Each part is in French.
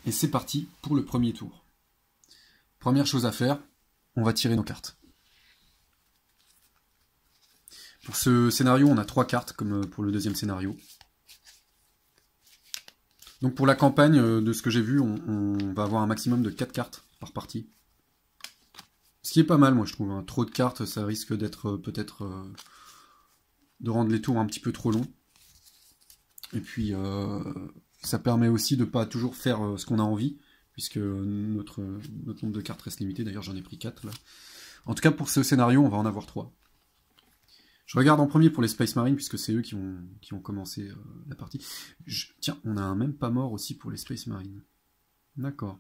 Et c'est parti pour le premier tour. Première chose à faire, on va tirer nos cartes. Pour ce scénario, on a 3 cartes, comme pour le deuxième scénario. Donc pour la campagne, de ce que j'ai vu, on va avoir un maximum de 4 cartes par partie. Ce qui est pas mal, moi je trouve. Hein. Trop de cartes, ça risque d'être peut-être de rendre les tours un petit peu trop longs. Et puis ça permet aussi de ne pas toujours faire ce qu'on a envie, puisque notre nombre de cartes reste limité. D'ailleurs j'en ai pris 4 là. En tout cas pour ce scénario, on va en avoir 3. Je regarde en premier pour les Space Marines, puisque c'est eux qui ont commencé la partie. Tiens, on a un même pas mort aussi pour les Space Marines. D'accord.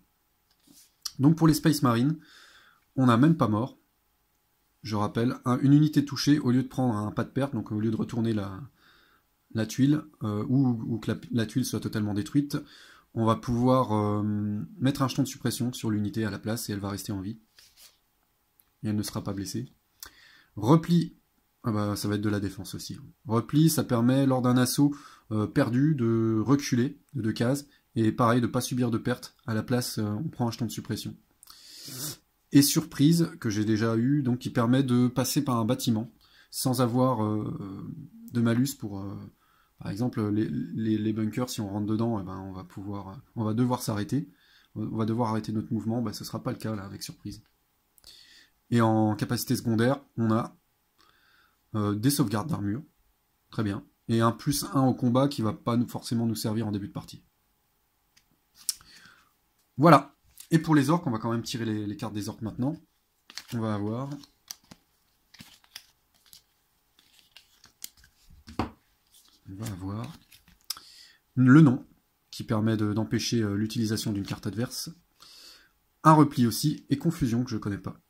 Donc pour les Space Marines, on a même pas mort. Je rappelle, une unité touchée, au lieu de prendre un pas de perte, donc au lieu de retourner la tuile, ou que la tuile soit totalement détruite, on va pouvoir mettre un jeton de suppression sur l'unité à la place, et elle va rester en vie. Et elle ne sera pas blessée. Repli. Ah bah, ça va être de la défense aussi. Repli, ça permet, lors d'un assaut perdu, de reculer de 2 cases. Et pareil, de ne pas subir de pertes. À la place, on prend un jeton de suppression. Et surprise, que j'ai déjà eu, donc qui permet de passer par un bâtiment, sans avoir de malus pour... par exemple, les bunkers, si on rentre dedans, eh ben, on va devoir s'arrêter. On va devoir arrêter notre mouvement. Ben, ce ne sera pas le cas là, avec surprise. Et en capacité secondaire, on a des sauvegardes d'armure, très bien, et un +1 au combat qui va pas forcément nous servir en début de partie. Voilà, et pour les orques, on va quand même tirer les cartes des orques maintenant. On va avoir... le nom, qui permet d'empêcher l'utilisation d'une carte adverse, un repli aussi, et confusion, que je ne connais pas.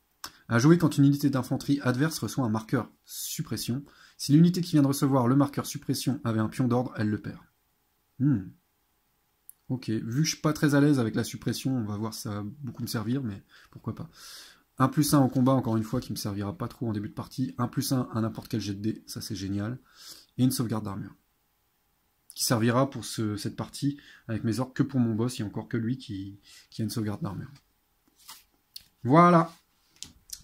À jouer quand une unité d'infanterie adverse reçoit un marqueur suppression. Si l'unité qui vient de recevoir le marqueur suppression avait un pion d'ordre, elle le perd. Ok, vu que je suis pas très à l'aise avec la suppression, on va voir si ça va beaucoup me servir, mais pourquoi pas. Un +1 au combat, encore une fois, qui me servira pas trop en début de partie. Un +1 à n'importe quel jet de dés, ça c'est génial. Et une sauvegarde d'armure. Qui servira pour cette partie avec mes orques que pour mon boss, il n'y a encore que lui qui a une sauvegarde d'armure. Voilà.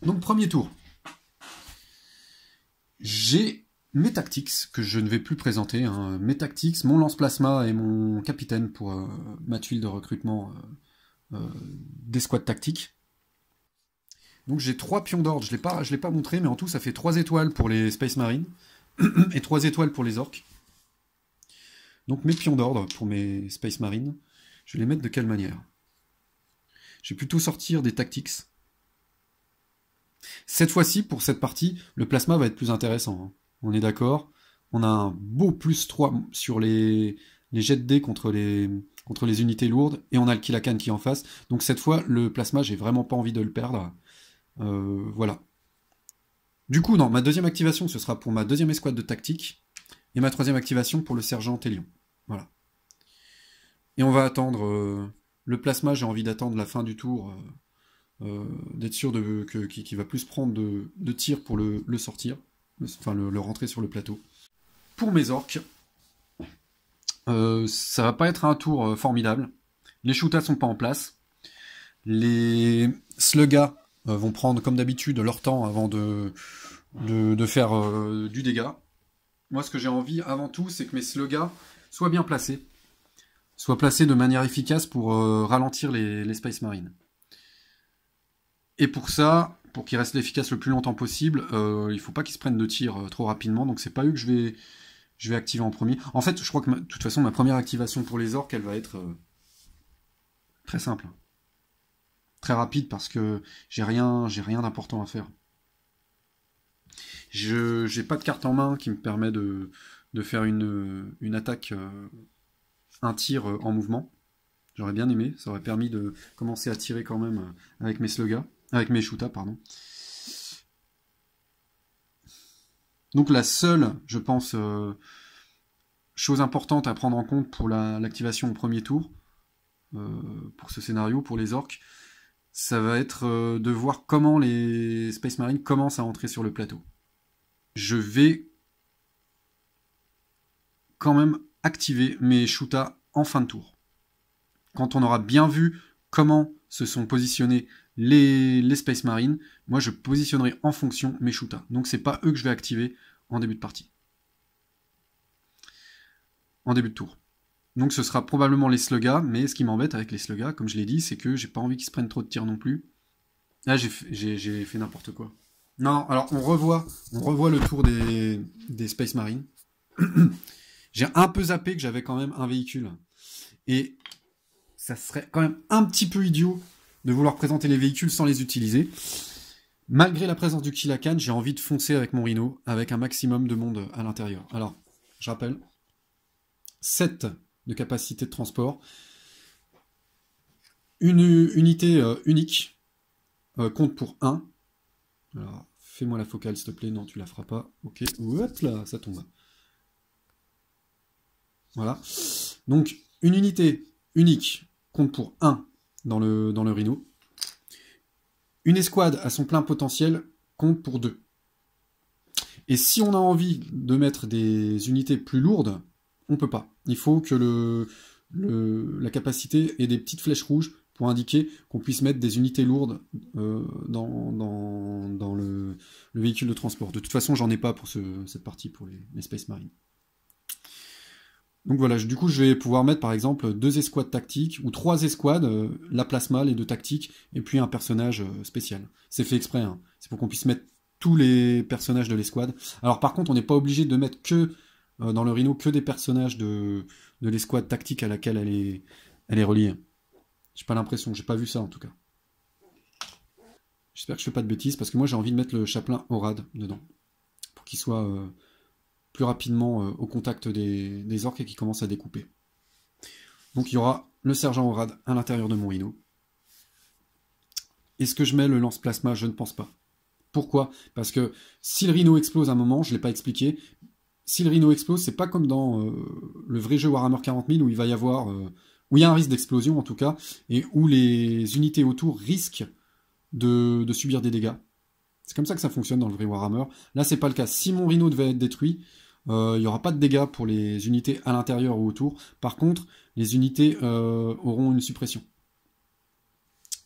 Donc premier tour. J'ai mes tactiques que je ne vais plus présenter. Hein. Mes tactiques, mon lance-plasma et mon capitaine pour ma tuile de recrutement des squads tactiques. Donc j'ai 3 pions d'ordre. Je ne l'ai pas montré, mais en tout ça fait 3 étoiles pour les Space Marines et 3 étoiles pour les orques. Donc mes pions d'ordre pour mes Space Marines, je vais les mettre de quelle manière? Je vais plutôt sortir des tactiques. Cette fois-ci, pour cette partie, le plasma va être plus intéressant. Hein. On est d'accord. On a un beau +3 sur les jets de dés contre les unités lourdes, et on a le Killakan qui est en face. Donc cette fois, le plasma, j'ai vraiment pas envie de le perdre. Voilà. Du coup, non, ma deuxième activation, ce sera pour ma deuxième escouade de tactique, et ma troisième activation pour le sergent Télion. Voilà. Et on va attendre... le plasma, j'ai envie d'attendre la fin du tour... d'être sûr qu'il va plus prendre de tirs pour le sortir, enfin le rentrer sur le plateau. Pour mes orques, ça va pas être un tour formidable. Les shootas sont pas en place. Les sluggas vont prendre comme d'habitude leur temps avant de faire du dégât. Moi, ce que j'ai envie avant tout, c'est que mes sluggas soient bien placés. Soient placés de manière efficace pour ralentir les Space Marines. Et pour ça, pour qu'ils restent efficaces le plus longtemps possible, il faut pas qu'ils se prennent de tir trop rapidement, donc c'est pas eux que je vais activer en premier. En fait, je crois que de toute façon, ma première activation pour les orques, elle va être très simple. Très rapide, parce que j'ai rien d'important à faire. J'ai pas de carte en main qui me permet de faire une attaque, un tir en mouvement. J'aurais bien aimé, ça aurait permis de commencer à tirer quand même avec mes sluggas. Avec mes shootas, pardon. Donc la seule, je pense, chose importante à prendre en compte pour l'activation au premier tour, pour ce scénario, pour les orques, ça va être de voir comment les Space Marines commencent à entrer sur le plateau. Je vais quand même activer mes shootas en fin de tour. quand on aura bien vu comment se sont positionnés les Space Marines, moi je positionnerai en fonction mes Shuta. Donc c'est pas eux que je vais activer en début de partie. En début de tour. Donc ce sera probablement les Sluggas, mais ce qui m'embête avec les Sluggas, comme je l'ai dit, c'est que j'ai pas envie qu'ils se prennent trop de tirs non plus. Là j'ai fait n'importe quoi. Non, alors on revoit le tour des Space Marines. J'ai un peu zappé que j'avais quand même un véhicule. Et ça serait quand même un petit peu idiot de vouloir présenter les véhicules sans les utiliser. Malgré la présence du Kilakan, j'ai envie de foncer avec mon Rhino, avec un maximum de monde à l'intérieur. Alors, je rappelle, 7 de capacité de transport, une unité unique compte pour 1. Alors, fais-moi la focale, s'il te plaît. Non, tu la feras pas. Ok, hop là, ça tombe. Voilà. Donc, une unité unique compte pour 1 dans le Rhino. Une escouade à son plein potentiel compte pour 2. Et si on a envie de mettre des unités plus lourdes, on peut pas. Il faut que la capacité ait des petites flèches rouges pour indiquer qu'on puisse mettre des unités lourdes dans le véhicule de transport. De toute façon, j'en ai pas pour cette partie, pour les Space Marines. Donc voilà, du coup, je vais pouvoir mettre par exemple 2 escouades tactiques, ou 3 escouades, la plasma, les 2 tactiques, et puis un personnage spécial. C'est fait exprès, hein. C'est pour qu'on puisse mettre tous les personnages de l'escouade. Alors par contre, on n'est pas obligé de mettre que dans le Rhino que des personnages de l'escouade tactique à laquelle elle est reliée. J'ai pas l'impression, j'ai pas vu ça en tout cas. J'espère que je fais pas de bêtises, parce que moi j'ai envie de mettre le chaplain Orad dedans, pour qu'il soit plus rapidement au contact des orques et qu'il commence à découper. Donc il y aura le sergent Orad à l'intérieur de mon Rhino. Est-ce que je mets le lance-plasma? Je ne pense pas. Pourquoi? Parce que si le Rhino explose à un moment, je ne l'ai pas expliqué, si le Rhino explose, c'est pas comme dans le vrai jeu Warhammer 40 000 où il va y avoir... où il y a un risque d'explosion en tout cas, et où les unités autour risquent de subir des dégâts. C'est comme ça que ça fonctionne dans le vrai Warhammer. Là, c'est pas le cas. Si mon Rhino devait être détruit, il n'y aura pas de dégâts pour les unités à l'intérieur ou autour. Par contre, les unités auront une suppression.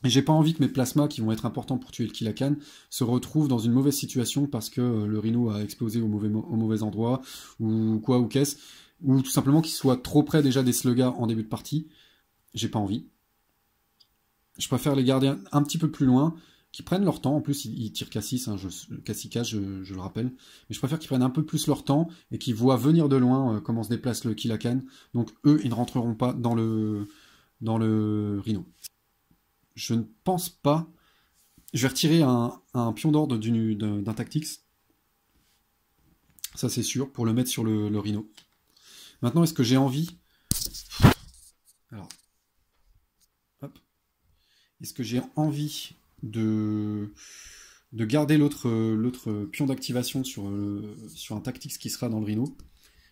Et j'ai pas envie que mes plasmas, qui vont être importants pour tuer le Kilakan, se retrouvent dans une mauvaise situation parce que le Rhino a explosé au mauvais endroit, ou quoi, ou qu'est-ce, ou tout simplement qu'il soit trop près déjà des Sluggas en début de partie. J'ai pas envie. Je préfère les garder un petit peu plus loin, qui prennent leur temps. En plus, ils tirent Cassis, hein, Cassica, je le rappelle. Mais je préfère qu'ils prennent un peu plus leur temps et qu'ils voient venir de loin comment se déplace le Kilakan. Donc eux, ils ne rentreront pas dans le Rhino. Je ne pense pas... Je vais retirer un pion d'ordre d'un Tactics. Ça, c'est sûr, pour le mettre sur le Rhino. Maintenant, est-ce que j'ai envie... Alors... Hop. Est-ce que j'ai envie de garder l'autre pion d'activation sur un Tactics qui sera dans le Rhino?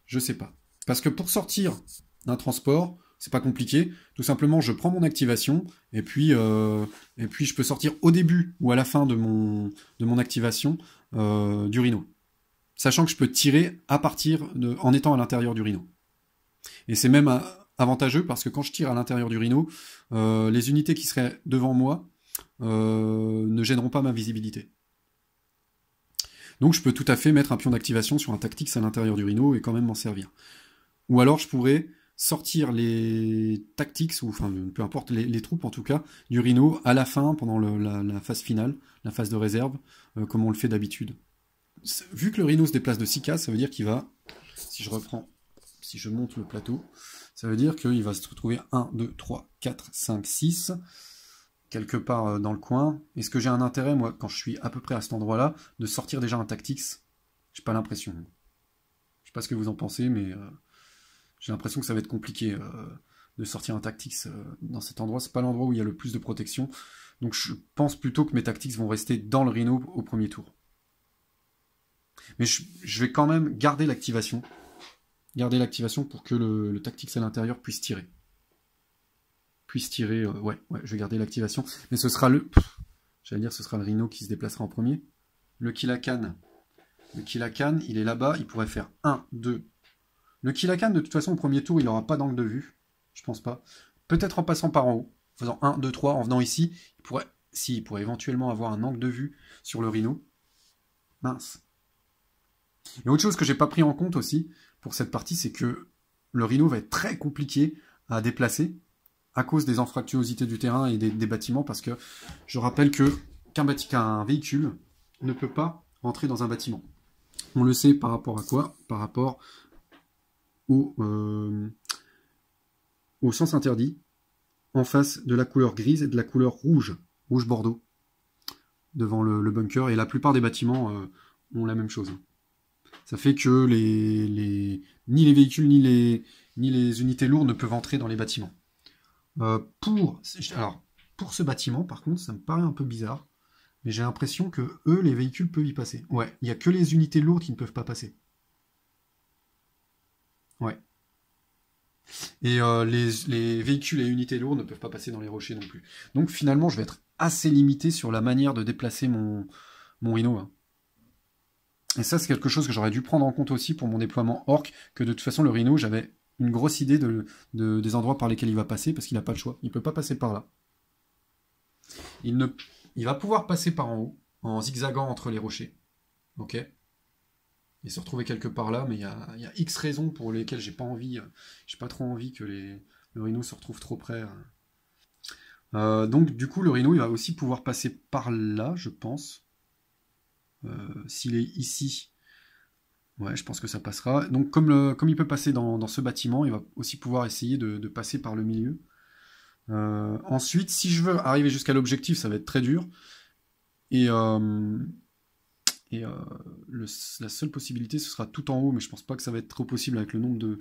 Je sais pas. Parce que pour sortir d'un transport... C'est pas compliqué, tout simplement je prends mon activation et puis je peux sortir au début ou à la fin de mon activation du Rhino. Sachant que je peux tirer en étant à l'intérieur du Rhino. Et c'est même avantageux parce que quand je tire à l'intérieur du Rhino, les unités qui seraient devant moi ne gêneront pas ma visibilité. Donc je peux tout à fait mettre un pion d'activation sur un Tactics à l'intérieur du Rhino et quand même m'en servir. Ou alors je pourrais sortir les tactics, ou enfin peu importe, les troupes en tout cas, du Rhino à la fin, pendant la phase finale, la phase de réserve, comme on le fait d'habitude. Vu que le Rhino se déplace de 6 cases, ça veut dire qu'il va, si je monte le plateau, ça veut dire qu'il va se retrouver 1, 2, 3, 4, 5, 6, quelque part dans le coin. Est-ce que j'ai un intérêt, moi, quand je suis à peu près à cet endroit-là, de sortir déjà un tactics? J'ai pas l'impression. Je sais pas ce que vous en pensez, mais... j'ai l'impression que ça va être compliqué de sortir un Tactics dans cet endroit. C'est pas l'endroit où il y a le plus de protection. Donc je pense plutôt que mes Tactics vont rester dans le Rhino au premier tour. Mais je vais quand même garder l'activation. Garder l'activation pour que le Tactics à l'intérieur puisse tirer. Ouais, je vais garder l'activation. Mais ce sera j'allais dire ce sera le Rhino qui se déplacera en premier. Le Kilakan, il est là-bas. Il pourrait faire 1, 2... Le Kilakan, de toute façon, au premier tour, il n'aura pas d'angle de vue. Je pense pas. peut-être en passant par en haut, en faisant 1, 2, 3, en venant ici, il pourrait éventuellement avoir un angle de vue sur le rhino. Mince. Et autre chose que j'ai pas pris en compte aussi, pour cette partie, c'est que le rhino va être très compliqué à déplacer, à cause des anfractuosités du terrain et des bâtiments, parce que je rappelle qu'un véhicule ne peut pas rentrer dans un bâtiment. On le sait par rapport à quoi? Par rapport au sens interdit, en face de la couleur grise et de la couleur rouge bordeaux, devant le bunker, et la plupart des bâtiments ont la même chose. Ça fait que ni les véhicules ni les unités lourdes ne peuvent entrer dans les bâtiments. Pour ce bâtiment, par contre, ça me paraît un peu bizarre, mais j'ai l'impression que eux, les véhicules peuvent y passer. Ouais, il n'y a que les unités lourdes qui ne peuvent pas passer. Ouais. Et les véhicules et unités lourdes ne peuvent pas passer dans les rochers non plus. Donc finalement, je vais être assez limité sur la manière de déplacer mon rhino. Hein. Et ça, c'est quelque chose que j'aurais dû prendre en compte aussi pour mon déploiement orc, que de toute façon, le rhino, j'avais une grosse idée des endroits par lesquels il va passer, parce qu'il n'a pas le choix. Il ne peut pas passer par là. Il va pouvoir passer par en haut, en zigzagant entre les rochers. Ok. Et se retrouver quelque part là, mais il y a X raisons pour lesquelles j'ai pas trop envie que le rhino se retrouve trop près. Donc du coup, le rhino, il va aussi pouvoir passer par là, je pense. S'il est ici, ouais, je pense que ça passera. Donc comme il peut passer dans ce bâtiment, il va aussi pouvoir essayer de passer par le milieu. Ensuite, si je veux arriver jusqu'à l'objectif, ça va être très dur. Et la seule possibilité, ce sera tout en haut, mais je pense pas que ça va être trop possible avec le nombre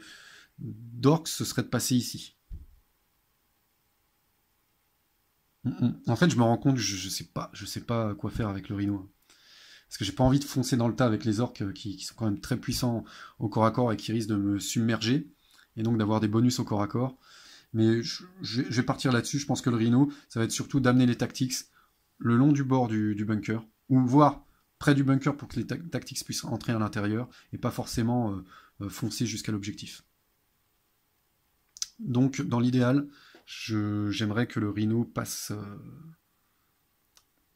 d'orques, ce serait de passer ici. En fait, je me rends compte, je sais pas quoi faire avec le rhino. Parce que j'ai pas envie de foncer dans le tas avec les orques qui sont quand même très puissants au corps à corps et qui risquent de me submerger, et donc d'avoir des bonus au corps à corps. Mais je vais partir là-dessus, je pense que le rhino, ça va être surtout d'amener les tactics le long du bord du bunker, ou voire près du bunker pour que les tactics puissent entrer à l'intérieur, et pas forcément foncer jusqu'à l'objectif. Donc, dans l'idéal, j'aimerais que le rhino passe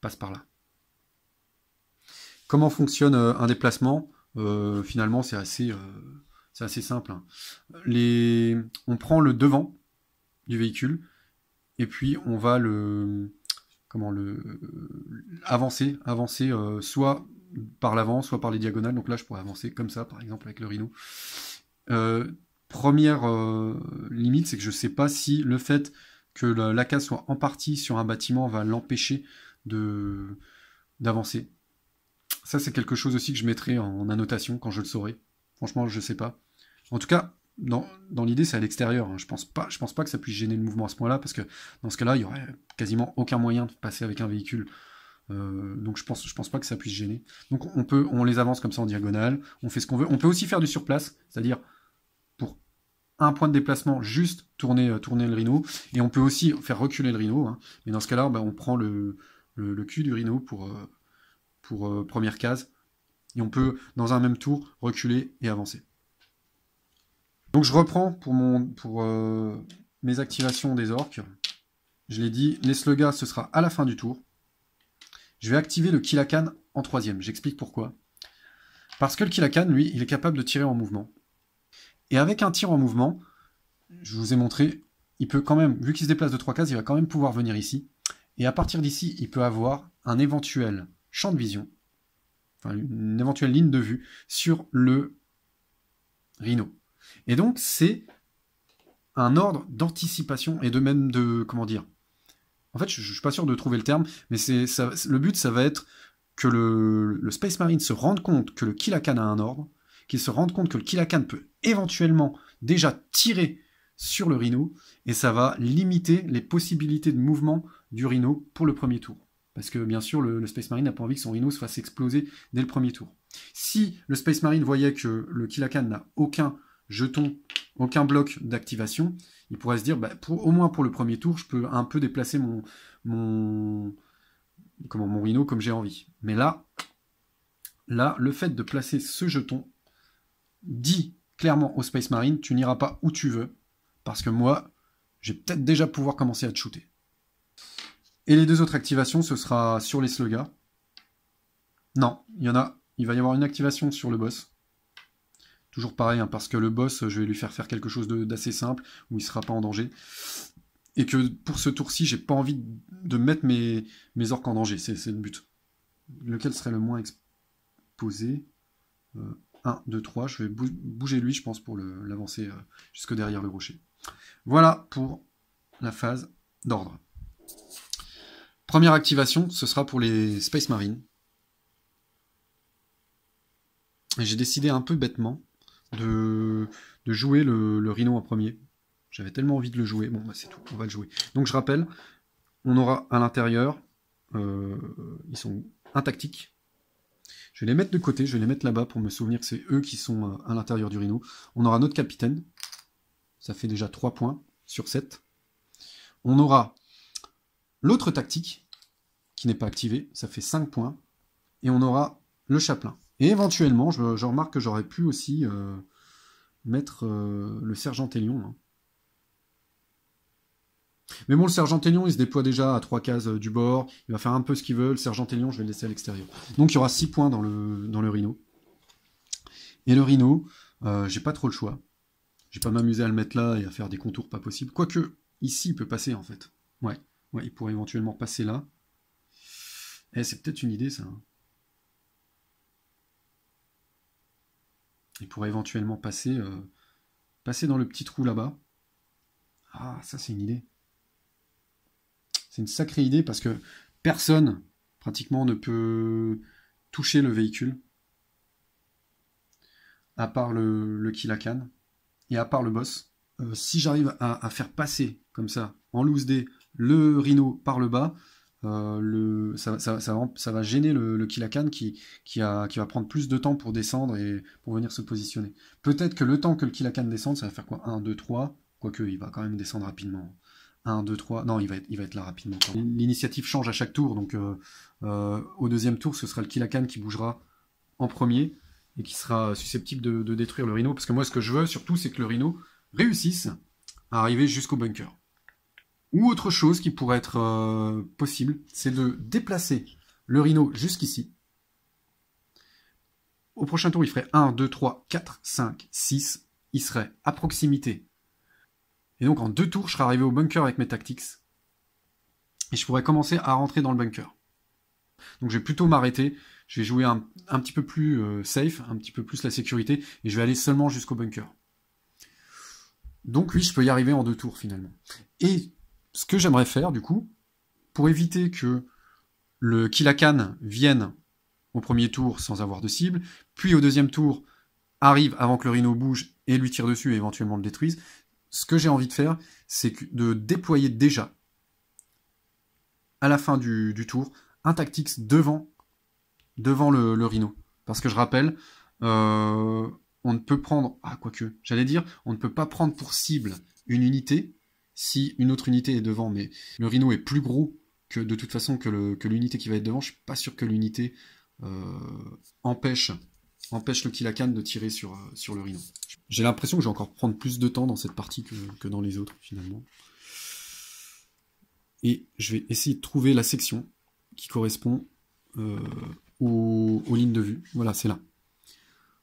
par là. Comment fonctionne un déplacement? Finalement, c'est assez simple. Hein. On prend le devant du véhicule, et puis on va avancer soit par l'avant, soit par les diagonales. Donc là, je pourrais avancer comme ça, par exemple, avec le rhino. Première limite, c'est que je ne sais pas si le fait que la case soit en partie sur un bâtiment va l'empêcher d'avancer. Ça, c'est quelque chose aussi que je mettrai en annotation quand je le saurai. Franchement, je ne sais pas. En tout cas, dans l'idée, c'est à l'extérieur. Hein. Je pense pas que ça puisse gêner le mouvement à ce point-là, parce que dans ce cas-là, il y aurait quasiment aucun moyen de passer avec un véhicule. Donc je pense pas que ça puisse gêner. Donc on les avance comme ça en diagonale, on fait ce qu'on veut. On peut aussi faire du surplace, c'est-à-dire pour un point de déplacement, juste tourner le rhino, et on peut aussi faire reculer le rhino. Hein. Mais dans ce cas-là, on prend le cul du rhino pour première case, et on peut, dans un même tour, reculer et avancer. Donc je reprends pour mes activations des orques. Je l'ai dit, les slugas, ce sera à la fin du tour. Je vais activer le Kilakan en troisième. J'explique pourquoi. Parce que le Kilakan, lui, il est capable de tirer en mouvement. Et avec un tir en mouvement, je vous ai montré, il peut quand même, vu qu'il se déplace de 3 cases, il va quand même pouvoir venir ici. Et à partir d'ici, il peut avoir un éventuel champ de vision, enfin une éventuelle ligne de vue sur le rhino. Et donc, c'est un ordre d'anticipation et comment dire. En fait, je ne suis pas sûr de trouver le terme, mais le but, ça va être que le Space Marine se rende compte que le Kilakan a un ordre, qu'il se rende compte que le Kilakan peut éventuellement déjà tirer sur le rhino, et ça va limiter les possibilités de mouvement du rhino pour le premier tour. Parce que bien sûr, le Space Marine n'a pas envie que son rhino se fasse exploser dès le premier tour. Si le Space Marine voyait que le Kilakan n'a aucun jeton, aucun bloc d'activation, il pourrait se dire, au moins pour le premier tour, je peux un peu déplacer mon rhino comme j'ai envie. Mais là, le fait de placer ce jeton dit clairement au Space Marine, tu n'iras pas où tu veux, parce que moi, je vais peut-être déjà pouvoir commencer à te shooter. Et les deux autres activations, ce sera sur les slugas. Non, il va y avoir une activation sur le boss. Toujours pareil, hein, parce que le boss, je vais lui faire quelque chose d'assez simple, où il ne sera pas en danger. Et que pour ce tour-ci, j'ai pas envie de mettre mes orques en danger, c'est le but. Lequel serait le moins exposé 1, 2, 3, je vais bouger lui, je pense, pour l'avancer jusque derrière le rocher. Voilà pour la phase d'ordre. Première activation, ce sera pour les Space Marines. J'ai décidé un peu bêtement de jouer le Rhino en premier. J'avais tellement envie de le jouer. Bon, bah c'est tout, on va le jouer. Donc je rappelle, on aura à l'intérieur, ils sont un tactique. Je vais les mettre de côté, je vais les mettre là-bas pour me souvenir que c'est eux qui sont à l'intérieur du Rhino. On aura notre capitaine, ça fait déjà 3 points sur 7. On aura l'autre tactique, qui n'est pas activé, ça fait 5 points. Et on aura le chapelain. Et éventuellement, je remarque que j'aurais pu aussi mettre le sergent Télion. Hein. Mais bon, le sergent Télion, il se déploie déjà à 3 cases du bord. Il va faire un peu ce qu'il veut. Le sergent Télion, je vais le laisser à l'extérieur. Donc il y aura 6 points dans le Rhino. Et le Rhino, j'ai pas trop le choix. Je vais pas m'amuser à le mettre là et à faire des contours pas possibles. Quoique, ici, il peut passer en fait. Ouais, il pourrait éventuellement passer là. Eh, c'est peut-être une idée, ça. Hein. Il pourrait éventuellement passer dans le petit trou là-bas. Ah, ça c'est une idée. C'est une sacrée idée parce que personne, pratiquement, ne peut toucher le véhicule. À part le Kilakan et à part le boss. Si j'arrive à faire passer, comme ça, en loose D, le Rhino par le bas, ça va gêner le Kilakan qui va prendre plus de temps pour descendre et pour venir se positionner. Peut-être que le temps que le Kilakan descende, ça va faire quoi 1, 2, 3, quoique il va quand même descendre rapidement. 1, 2, 3, non, il va être là rapidement. L'initiative change à chaque tour, donc au deuxième tour, ce sera le Kilakan qui bougera en premier et qui sera susceptible de détruire le Rhino. Parce que moi, ce que je veux surtout, c'est que le Rhino réussisse à arriver jusqu'au bunker. Ou autre chose qui pourrait être possible, c'est de déplacer le Rhino jusqu'ici. Au prochain tour, il ferait 1, 2, 3, 4, 5, 6. Il serait à proximité. Et donc, en 2 tours, je serais arrivé au bunker avec mes tactics. Et je pourrais commencer à rentrer dans le bunker. Donc, je vais plutôt m'arrêter. Je vais jouer un petit peu plus safe, un petit peu plus la sécurité. Et je vais aller seulement jusqu'au bunker. Donc, oui, je peux y arriver en 2 tours, finalement. Et ce que j'aimerais faire, du coup, pour éviter que le Kilakan vienne au premier tour sans avoir de cible, puis au deuxième tour arrive avant que le Rhino bouge et lui tire dessus et éventuellement le détruise, ce que j'ai envie de faire, c'est de déployer déjà, à la fin du tour, un tactics devant le Rhino. Parce que je rappelle, on ne peut prendre... Ah, quoique, j'allais dire, on ne peut pas prendre pour cible une unité si une autre unité est devant, mais le Rhino est plus gros que de toute façon que l'unité qui va être devant. Je suis pas sûr que l'unité empêche le Kilakan de tirer sur le Rhino. J'ai l'impression que je vais encore prendre plus de temps dans cette partie que dans les autres, finalement. Et je vais essayer de trouver la section qui correspond aux lignes de vue. Voilà, c'est là.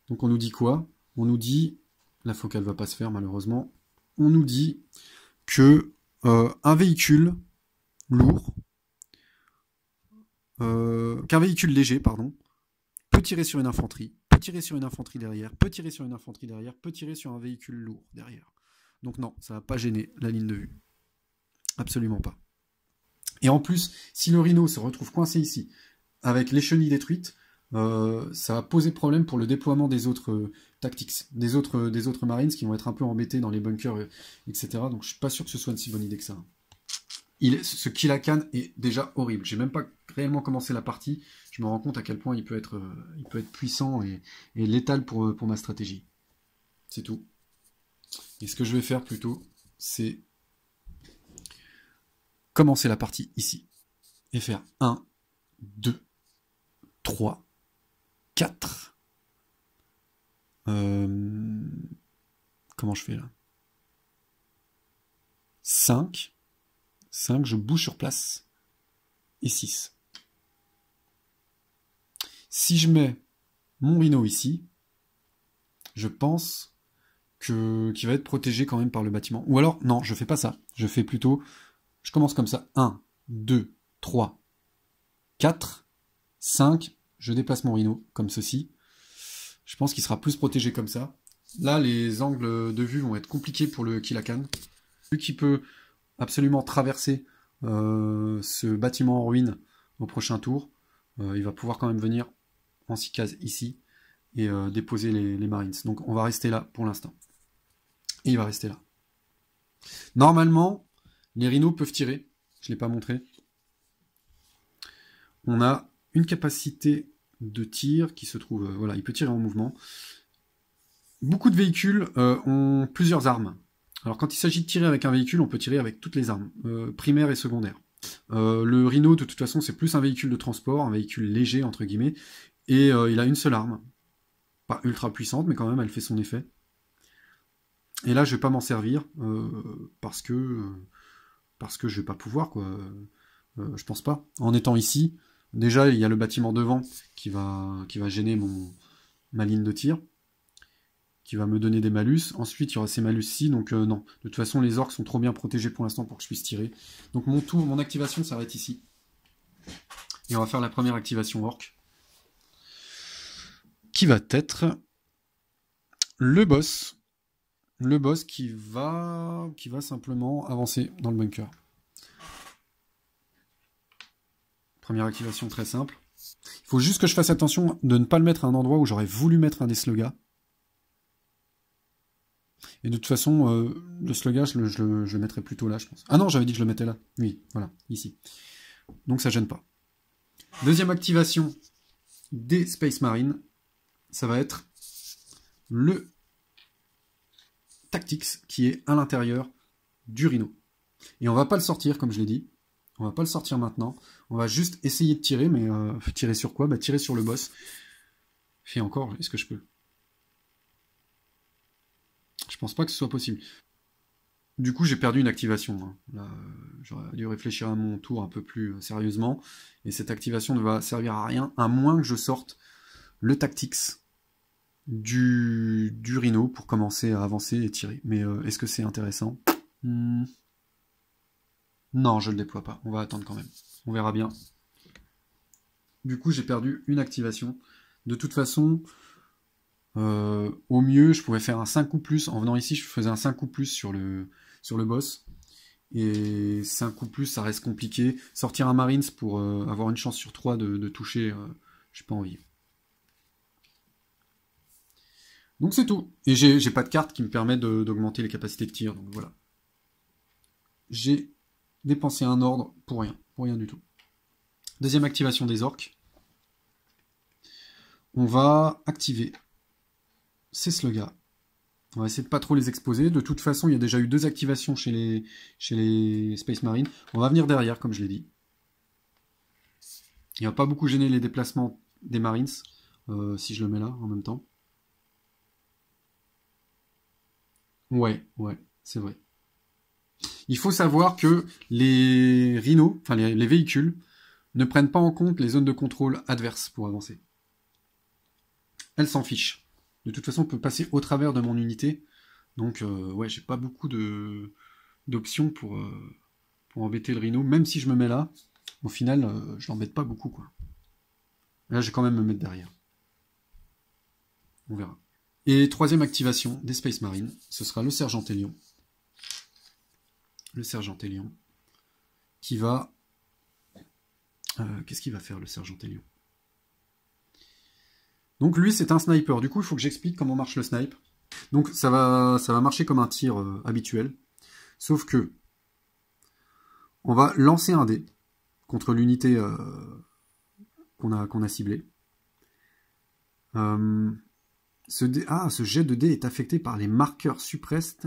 Donc on nous dit quoi? On nous dit, la focale va pas se faire malheureusement, on nous dit que un véhicule lourd, qu'un véhicule léger, pardon, peut tirer sur une infanterie, peut tirer sur une infanterie derrière, peut tirer sur une infanterie derrière, peut tirer sur un véhicule lourd derrière. Donc non, ça va pas gêner la ligne de vue. Absolument pas. Et en plus, si le Rhino se retrouve coincé ici, avec les chenilles détruites, ça va poser problème pour le déploiement des autres tactics, des autres Marines qui vont être un peu embêtés dans les bunkers, etc. Donc je suis pas sûr que ce soit une si bonne idée que ça. Ce Kilakan est déjà horrible. J'ai même pas réellement commencé la partie. Je me rends compte à quel point il peut être puissant et létal pour ma stratégie. C'est tout. Et ce que je vais faire plutôt, c'est commencer la partie ici. Et faire 1, 2, 3, 4. Comment je fais là? 5. 5, je bouge sur place. Et 6. Si je mets mon rhino ici, je pense qu'il va être protégé quand même par le bâtiment. Ou alors, non, je fais pas ça. Je fais plutôt, je commence comme ça. 1, 2, 3, 4, 5. Je déplace mon rhino comme ceci. Je pense qu'il sera plus protégé comme ça. Là, les angles de vue vont être compliqués pour le Kilakan. Vu qu'il peut absolument traverser ce bâtiment en ruine au prochain tour, il va pouvoir quand même venir en 6 cases ici et déposer les Marines. Donc on va rester là pour l'instant. Et il va rester là. Normalement, les rhinos peuvent tirer. Je ne l'ai pas montré. On a une capacité de tir qui se trouve... voilà, il peut tirer en mouvement. Beaucoup de véhicules ont plusieurs armes. Alors quand il s'agit de tirer avec un véhicule, on peut tirer avec toutes les armes, primaires et secondaires. Le Rhino, de toute façon, c'est plus un véhicule de transport, un véhicule léger, entre guillemets, et il a une seule arme. Pas ultra puissante, mais quand même, elle fait son effet. Et là, je vais pas m'en servir, parce que je vais pas pouvoir, quoi. Je pense pas. En étant ici, déjà, il y a le bâtiment devant qui va gêner ma ligne de tir, qui va me donner des malus. Ensuite, il y aura ces malus-ci, donc non. De toute façon, les orques sont trop bien protégés pour l'instant pour que je puisse tirer. Donc mon activation s'arrête ici. Et on va faire la première activation orque. Qui va être le boss. Le boss qui va simplement avancer dans le bunker. Première activation très simple. Il faut juste que je fasse attention de ne pas le mettre à un endroit où j'aurais voulu mettre un des slugas. Et de toute façon, le slugage, je le mettrai plutôt là, je pense. Ah non, j'avais dit que je le mettais là. Oui, voilà, ici. Donc ça gêne pas. Deuxième activation des Space Marines, ça va être le Tactics qui est à l'intérieur du Rhino. Et on va pas le sortir, comme je l'ai dit. On va pas le sortir maintenant. On va juste essayer de tirer, mais tirer sur quoi? Bah tirer sur le boss. Et encore, est-ce que je peux? Je pense pas que ce soit possible. Du coup, j'ai perdu une activation. Hein. Là, j'aurais dû réfléchir à mon tour un peu plus sérieusement. Et cette activation ne va servir à rien, à moins que je sorte le Tactics du Rhino pour commencer à avancer et tirer. Mais est-ce que c'est intéressant? Non, je le déploie pas. On va attendre quand même. On verra bien. Du coup, j'ai perdu une activation. De toute façon... au mieux, je pouvais faire un 5 ou plus. En venant ici, je faisais un 5 ou plus sur le boss. Et 5 ou plus, ça reste compliqué. Sortir un Marines pour avoir une chance sur 3 de toucher, j'ai pas envie. Donc c'est tout. Et j'ai pas de carte qui me permet d'augmenter les capacités de tir. Donc voilà. J'ai dépensé un ordre pour rien du tout. Deuxième activation des orques. On va activer ces slugas. On va essayer de pas trop les exposer. De toute façon, il y a déjà eu 2 activations chez les Space Marines. On va venir derrière, comme je l'ai dit. Il va pas beaucoup gêner les déplacements des Marines, si je le mets là, en même temps. Ouais, c'est vrai. Il faut savoir que les rhinos, enfin les véhicules, ne prennent pas en compte les zones de contrôle adverses pour avancer. Elles s'en fichent. De toute façon, on peut passer au travers de mon unité. Donc, ouais, j'ai pas beaucoup d'options pour embêter le rhino. Même si je me mets là, au final, je l'embête pas beaucoup, quoi. Là, je vais quand même me mettre derrière. On verra. Et troisième activation des Space Marines, ce sera le Sergent Hélion. Le Sergent Hélion, qui va... qu'est-ce qu'il va faire, le Sergent Hélion? Donc lui, c'est un sniper. Du coup, il faut que j'explique comment marche le snipe. Donc ça va marcher comme un tir habituel. Sauf que on va lancer un dé contre l'unité qu'on a ciblée. Ce jet de dé est affecté par les marqueurs suppresses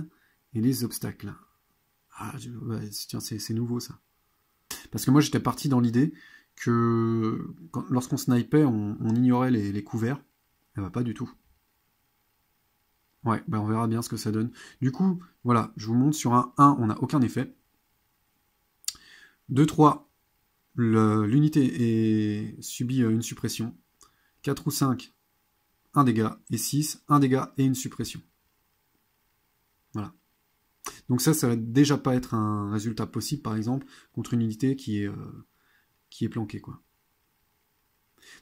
et les obstacles. Ah, tiens, c'est nouveau ça. Parce que moi j'étais parti dans l'idée que lorsqu'on snipait, on ignorait les couverts. Eh ben, pas du tout. Ouais, bah on verra bien ce que ça donne. Du coup, voilà, je vous montre sur un 1, on n'a aucun effet. 2, 3, l'unité subit une suppression. 4 ou 5, un dégât. Et 6, un dégât et une suppression. Voilà. Donc ça va déjà pas être un résultat possible, par exemple, contre une unité qui est planquée, quoi.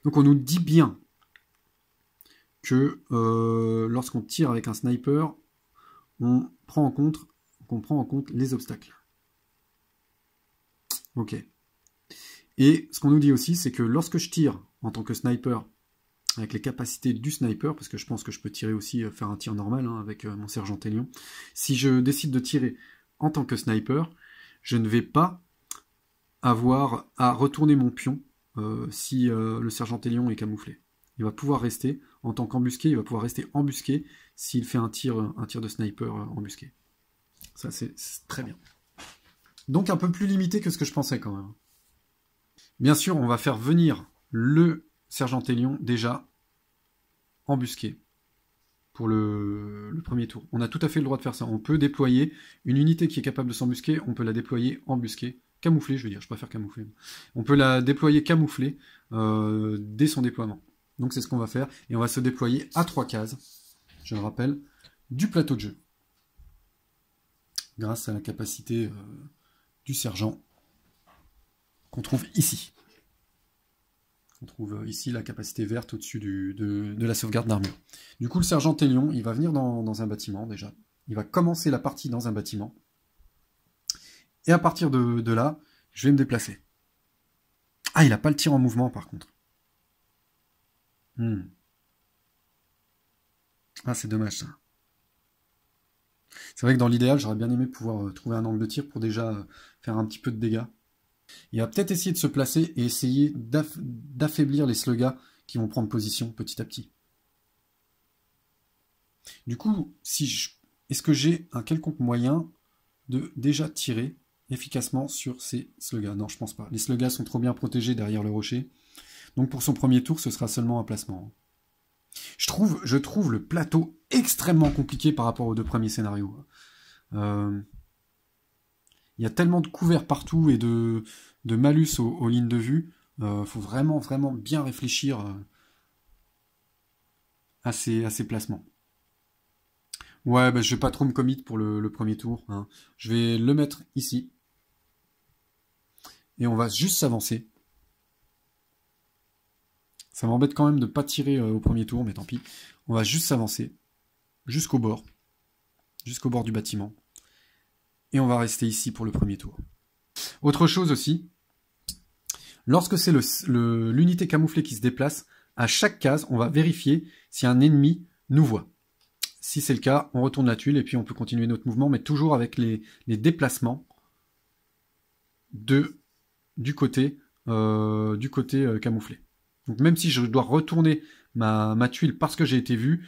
Donc on nous dit bien que lorsqu'on tire avec un sniper, on prend en compte les obstacles. Ok. Et ce qu'on nous dit aussi, c'est que lorsque je tire en tant que sniper, avec les capacités du sniper, parce que je pense que je peux tirer aussi, faire un tir normal hein, avec mon sergent Télion, si je décide de tirer en tant que sniper, je ne vais pas avoir à retourner mon pion si le sergent Télion est camouflé. Il va pouvoir rester en tant qu'embusqué, il va pouvoir rester embusqué s'il fait un tir de sniper embusqué. Ça, c'est très bien. Donc un peu plus limité que ce que je pensais quand même. Bien sûr, on va faire venir le sergent Télion déjà embusqué pour le premier tour. On a tout à fait le droit de faire ça. On peut déployer une unité qui est capable de s'embusquer, on peut la déployer embusquée. Camouflée, je veux dire, je préfère camoufler. On peut la déployer camouflée dès son déploiement. Donc c'est ce qu'on va faire. Et on va se déployer à 3 cases, je le rappelle, du plateau de jeu. Grâce à la capacité du sergent qu'on trouve ici. On trouve ici la capacité verte au-dessus de la sauvegarde d'armure. Du coup, le sergent Télion, il va venir dans un bâtiment déjà. Il va commencer la partie dans un bâtiment. Et à partir de là, je vais me déplacer. Ah, il n'a pas le tir en mouvement par contre. Ah, c'est dommage ça. C'est vrai que dans l'idéal, j'aurais bien aimé pouvoir trouver un angle de tir pour déjà faire un petit peu de dégâts. Il va peut-être essayer de se placer et essayer d'affaiblir les slugas qui vont prendre position petit à petit. Du coup, est-ce que j'ai un quelconque moyen de déjà tirer efficacement sur ces slugas? Non, je pense pas. Les slugas sont trop bien protégés derrière le rocher. Donc pour son premier tour, ce sera seulement un placement. Je trouve le plateau extrêmement compliqué par rapport aux deux premiers scénarios. Il y a tellement de couverts partout et de malus aux lignes de vue. Faut vraiment, vraiment bien réfléchir à ces placements. Ouais, bah, je vais pas trop me commit pour le premier tour. Hein. Je vais le mettre ici. Et on va juste s'avancer. Ça m'embête quand même de ne pas tirer au premier tour, mais tant pis. On va juste s'avancer jusqu'au bord du bâtiment. Et on va rester ici pour le premier tour. Autre chose aussi, lorsque c'est l'unité camouflée qui se déplace, à chaque case, on va vérifier si un ennemi nous voit. Si c'est le cas, on retourne la tuile et puis on peut continuer notre mouvement, mais toujours avec les déplacements du côté camouflé. Donc même si je dois retourner ma tuile parce que j'ai été vu,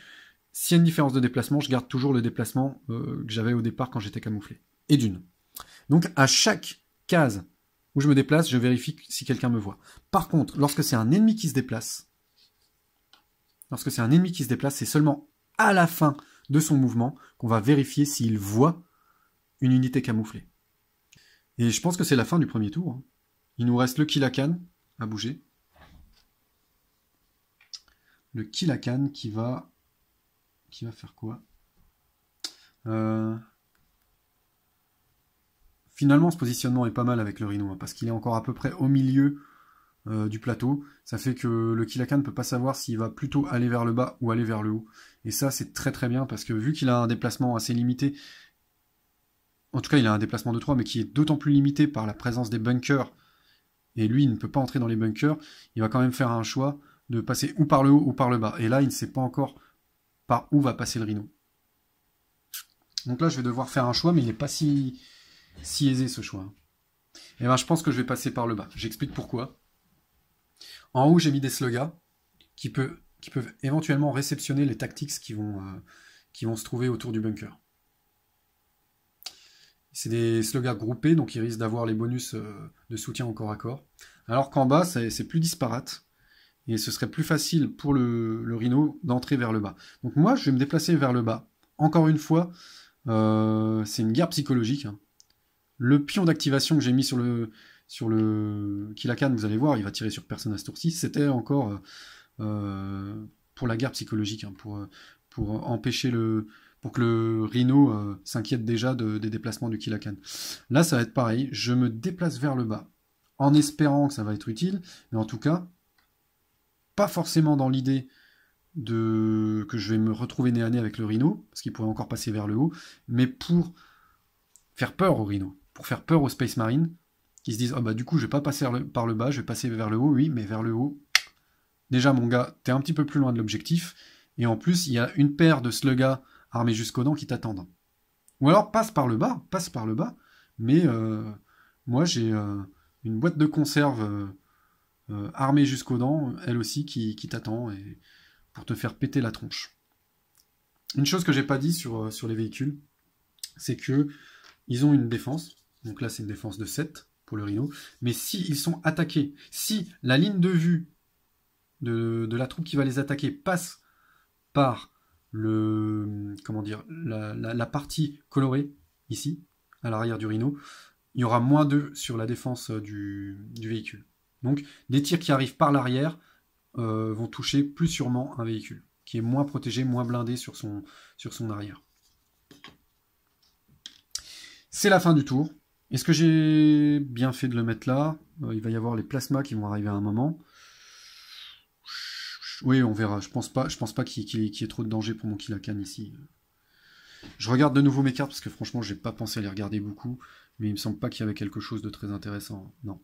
s'il y a une différence de déplacement, je garde toujours le déplacement que j'avais au départ quand j'étais camouflé. Et d'une. Donc à chaque case où je me déplace, je vérifie si quelqu'un me voit. Par contre, lorsque c'est un ennemi qui se déplace, c'est seulement à la fin de son mouvement qu'on va vérifier s'il voit une unité camouflée. Et je pense que c'est la fin du premier tour. Hein. Il nous reste le Kilakan à bouger. Le Kilakan qui va faire quoi? Finalement, ce positionnement est pas mal avec le Rhino, hein, parce qu'il est encore à peu près au milieu du plateau. Ça fait que le Kilakan ne peut pas savoir s'il va plutôt aller vers le bas ou aller vers le haut. Et ça, c'est très très bien, parce que vu qu'il a un déplacement assez limité, en tout cas, il a un déplacement de 3, mais qui est d'autant plus limité par la présence des bunkers, et lui, il ne peut pas entrer dans les bunkers, il va quand même faire un choix de passer ou par le haut ou par le bas. Et là, il ne sait pas encore par où va passer le Rhino. Donc là, je vais devoir faire un choix, mais il n'est pas si aisé ce choix. Et ben, je pense que je vais passer par le bas. J'explique pourquoi. En haut, j'ai mis des slugas qui peuvent éventuellement réceptionner les tactics qui vont se trouver autour du bunker. C'est des slugas groupés, donc ils risquent d'avoir les bonus de soutien au corps à corps. Alors qu'en bas, c'est plus disparate. Et ce serait plus facile pour le Rhino d'entrer vers le bas. Donc moi, je vais me déplacer vers le bas encore une fois, c'est une guerre psychologique. Hein. Le pion d'activation que j'ai mis sur le Kilakan, vous allez voir, il va tirer sur personne à ce tour-ci. C'était encore pour la guerre psychologique, hein, pour empêcher pour que le Rhino s'inquiète déjà des déplacements du Kilakan. Là, ça va être pareil. Je me déplace vers le bas, en espérant que ça va être utile, mais en tout cas, pas forcément dans l'idée que je vais me retrouver nez à nez avec le Rhino, parce qu'il pourrait encore passer vers le haut, mais pour faire peur au Rhino, pour faire peur aux Space Marines, qui se disent ah bah du coup je vais pas passer par le bas, je vais passer vers le haut, oui, mais vers le haut. Déjà mon gars, t'es un petit peu plus loin de l'objectif, et en plus il y a une paire de sluggas armés jusqu'aux dents qui t'attendent. Ou alors passe par le bas, mais moi j'ai une boîte de conserve armée jusqu'aux dents, elle aussi qui t'attend et pour te faire péter la tronche. Une chose que j'ai pas dit sur les véhicules, c'est que ils ont une défense. Donc là, c'est une défense de 7 pour le Rhino. Mais s'ils sont attaqués, si la ligne de vue de la troupe qui va les attaquer passe par la partie colorée, ici, à l'arrière du Rhino, il y aura moins 2 sur la défense du véhicule. Donc, des tirs qui arrivent par l'arrière vont toucher plus sûrement un véhicule, qui est moins protégé, moins blindé sur son arrière. C'est la fin du tour. Est-ce que j'ai bien fait de le mettre là? Il va y avoir les plasmas qui vont arriver à un moment. Oui, on verra. Je pense pas qu'il y ait trop de danger pour mon Kilakan ici. Je regarde de nouveau mes cartes parce que franchement, j'ai pas pensé à les regarder beaucoup, mais il me semble pas qu'il y avait quelque chose de très intéressant. Non.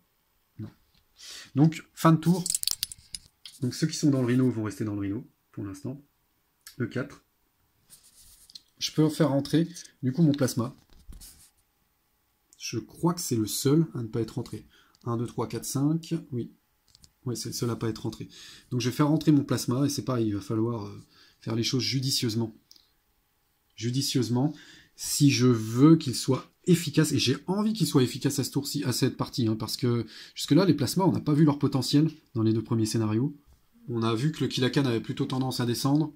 Donc, fin de tour. Donc, ceux qui sont dans le Rhino vont rester dans le Rhino pour l'instant. E4. Je peux faire rentrer du coup mon plasma. Je crois que c'est le seul à ne pas être rentré. 1, 2, 3, 4, 5. Oui. Oui, c'est le seul à ne pas être rentré. Donc je vais faire rentrer mon plasma, et c'est pareil, il va falloir faire les choses judicieusement. Judicieusement, si je veux qu'il soit efficace, et j'ai envie qu'il soit efficace à ce tour-ci, à cette partie, hein, parce que jusque-là, les plasmas, on n'a pas vu leur potentiel dans les 2 premiers scénarios. On a vu que le Kilakan avait plutôt tendance à descendre.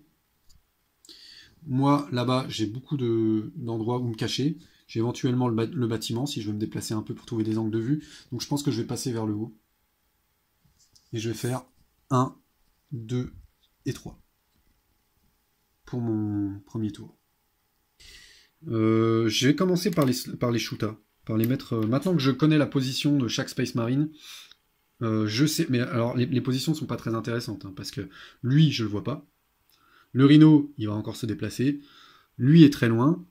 Moi, là-bas, j'ai beaucoup d'endroits où me cacher. J'ai éventuellement le bâtiment, si je veux me déplacer un peu pour trouver des angles de vue. Donc je pense que je vais passer vers le haut. Et je vais faire 1, 2 et 3. Pour mon premier tour. Je vais commencer par les shootas. Par les mettre. Maintenant que je connais la position de chaque Space Marine, je sais. Mais alors, les positions ne sont pas très intéressantes. Hein, parce que lui, je ne le vois pas. Le Rhino, il va encore se déplacer. Lui est très loin.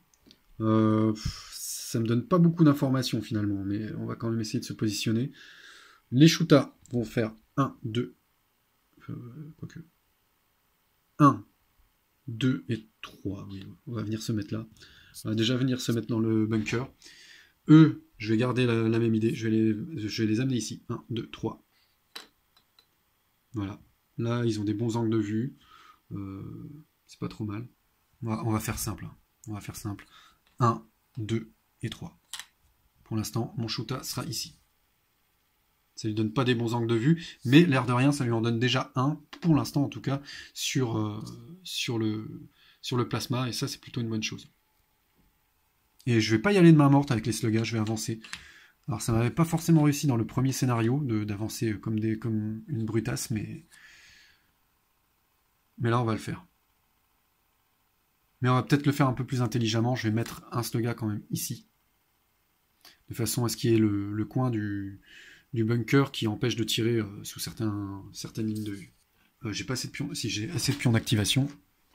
Ça me donne pas beaucoup d'informations finalement, mais on va quand même essayer de se positionner. Les shootas vont faire 1, 2, quoique 1, 2 et 3. Oui, on va venir se mettre là. On va déjà venir se mettre dans le bunker. Eux, je vais garder la même idée. Je vais les amener ici. 1, 2, 3. Voilà. Là, ils ont des bons angles de vue. C'est pas trop mal. On va faire simple. Hein. On va faire simple. 1, 2 et 3. Pour l'instant, mon shoota sera ici. Ça lui donne pas des bons angles de vue, mais l'air de rien, ça lui en donne déjà un, pour l'instant en tout cas, sur le plasma, et ça c'est plutôt une bonne chose. Et je vais pas y aller de main morte avec les sluggas, je vais avancer. Alors ça m'avait pas forcément réussi dans le premier scénario, d'avancer comme une brutasse, mais là on va le faire. Mais on va peut-être le faire un peu plus intelligemment, je vais mettre un slugga quand même ici. De façon à ce qu'il y ait le coin du bunker qui empêche de tirer sous certaines lignes de vue. J'ai pas assez de pions. Si j'ai assez de pions d'activation,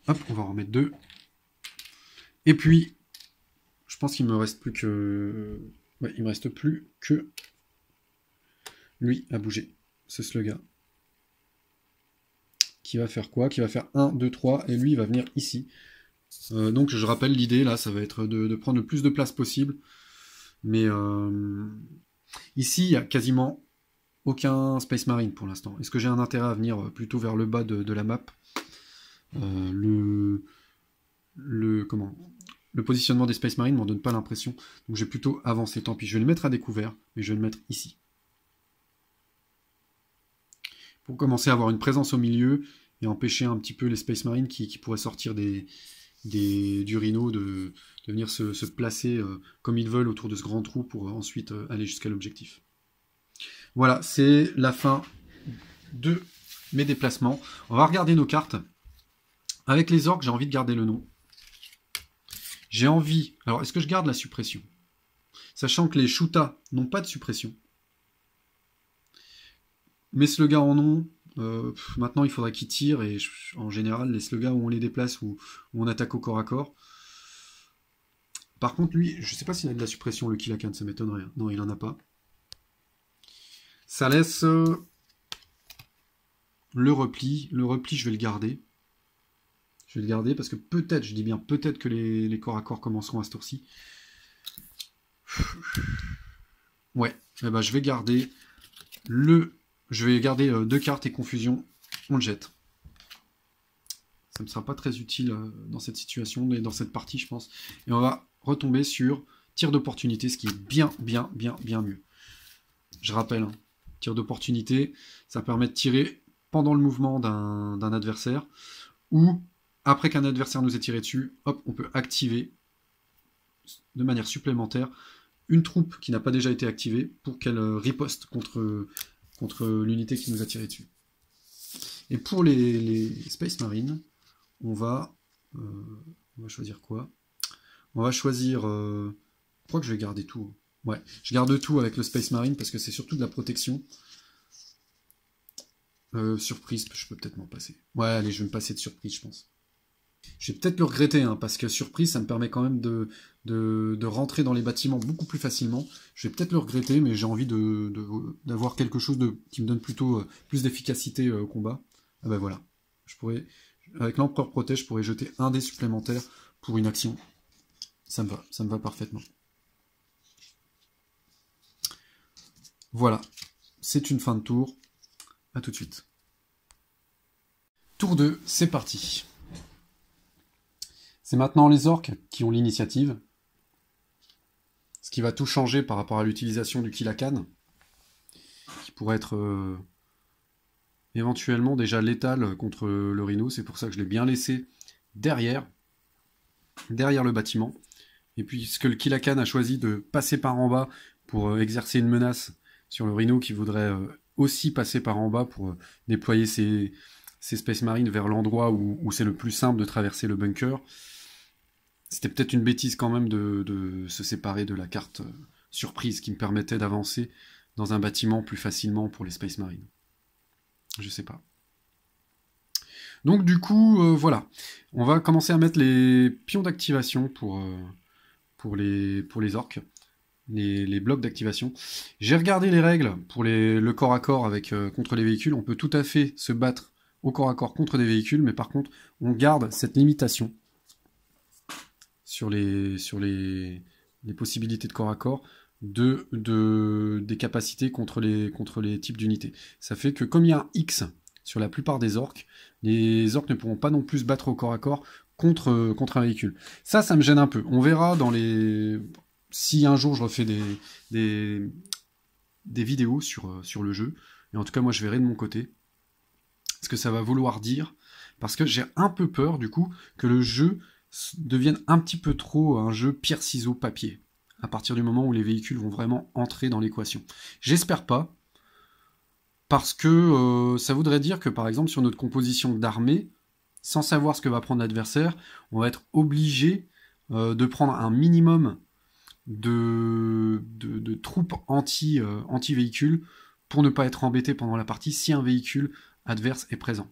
hop, on va en remettre 2. Et puis, je pense qu'il me reste plus que. Ouais, il me reste plus que lui à bouger, ce slugga. Qui va faire quoi? Qui va faire 1, 2, 3, et lui il va venir ici. Donc je rappelle l'idée là, ça va être de prendre le plus de place possible. Mais ici, il n'y a quasiment aucun Space Marine pour l'instant. Est-ce que j'ai un intérêt à venir plutôt vers le bas de la map? Le positionnement des Space Marines m'en donne pas l'impression. Donc je vais plutôt avancer. Tant pis, je vais le mettre à découvert, mais je vais le mettre ici. Pour commencer à avoir une présence au milieu et empêcher un petit peu les Space Marines qui pourraient sortir des du rhino de venir se placer comme ils veulent autour de ce grand trou pour ensuite aller jusqu'à l'objectif. Voilà, c'est la fin de mes déplacements. On va regarder nos cartes. Avec les orques, j'ai envie de garder le nom. J'ai envie... Alors, est-ce que je garde la suppression? Sachant que les Shuta n'ont pas de suppression. Mes slugas en ont. Maintenant, il faudrait qu'ils tirent. Et en général, les slugas où on les déplace ou on attaque au corps à corps. Par contre, lui, je ne sais pas s'il a de la suppression, le Kilakan, ça m'étonnerait. Non, il n'en a pas. Ça laisse le repli. Le repli, je vais le garder. Je vais le garder parce que peut-être, je dis bien peut-être que les corps à corps commenceront à ce tour-ci. Ouais, eh ben, je vais garder deux cartes et confusion. On le jette. Ça ne me sera pas très utile dans cette situation et dans cette partie, je pense. Et on va retomber sur tir d'opportunité, ce qui est bien mieux. Je rappelle, hein, tir d'opportunité, ça permet de tirer pendant le mouvement d'un adversaire ou après qu'un adversaire nous ait tiré dessus, hop, on peut activer de manière supplémentaire une troupe qui n'a pas déjà été activée pour qu'elle riposte contre l'unité qui nous a tiré dessus. Et pour les Space Marines, on va choisir quoi? On va choisir... je crois que je vais garder tout. Ouais, je garde tout avec le Space Marine parce que c'est surtout de la protection. Surprise, je peux peut-être m'en passer. Ouais, allez, je vais me passer de surprise, je pense. Je vais peut-être le regretter, hein, parce que surprise, ça me permet quand même de rentrer dans les bâtiments beaucoup plus facilement. Je vais peut-être le regretter, mais j'ai envie d'avoir quelque chose qui me donne plutôt plus d'efficacité au combat. Ah ben voilà. Avec l'Empereur Protège, je pourrais jeter un dé supplémentaire pour une action. Ça me va parfaitement. Voilà. C'est une fin de tour. A tout de suite. Tour 2, c'est parti. C'est maintenant les orques qui ont l'initiative. Ce qui va tout changer par rapport à l'utilisation du Kilakan. Qui pourrait être éventuellement déjà létal contre le rhino. C'est pour ça que je l'ai bien laissé derrière le bâtiment. Et puisque le Kilakan a choisi de passer par en bas pour exercer une menace sur le rhino qui voudrait aussi passer par en bas pour déployer ses Space Marines vers l'endroit où c'est le plus simple de traverser le bunker. C'était peut-être une bêtise quand même de se séparer de la carte surprise qui me permettait d'avancer dans un bâtiment plus facilement pour les Space Marines. Je sais pas. Donc du coup, voilà. On va commencer à mettre les pions d'activation pour les orques. Les blocs d'activation. J'ai regardé les règles pour le corps à corps contre les véhicules. On peut tout à fait se battre au corps à corps contre des véhicules, mais par contre, on garde cette limitation sur les possibilités de corps à corps des capacités contre les types d'unités. Ça fait que comme il y a un X sur la plupart des orques, les orques ne pourront pas non plus se battre au corps à corps contre un véhicule. Ça me gêne un peu. On verra si un jour je refais des vidéos sur le jeu, et en tout cas moi je verrai de mon côté ce que ça va vouloir dire, parce que j'ai un peu peur du coup que le jeu devienne un petit peu trop un jeu pierre, ciseaux, papier, à partir du moment où les véhicules vont vraiment entrer dans l'équation. J'espère pas, parce que ça voudrait dire que par exemple sur notre composition d'armée, sans savoir ce que va prendre l'adversaire, on va être obligé de prendre un minimum de troupes anti-véhicules pour ne pas être embêté pendant la partie si un véhicule adverse est présent.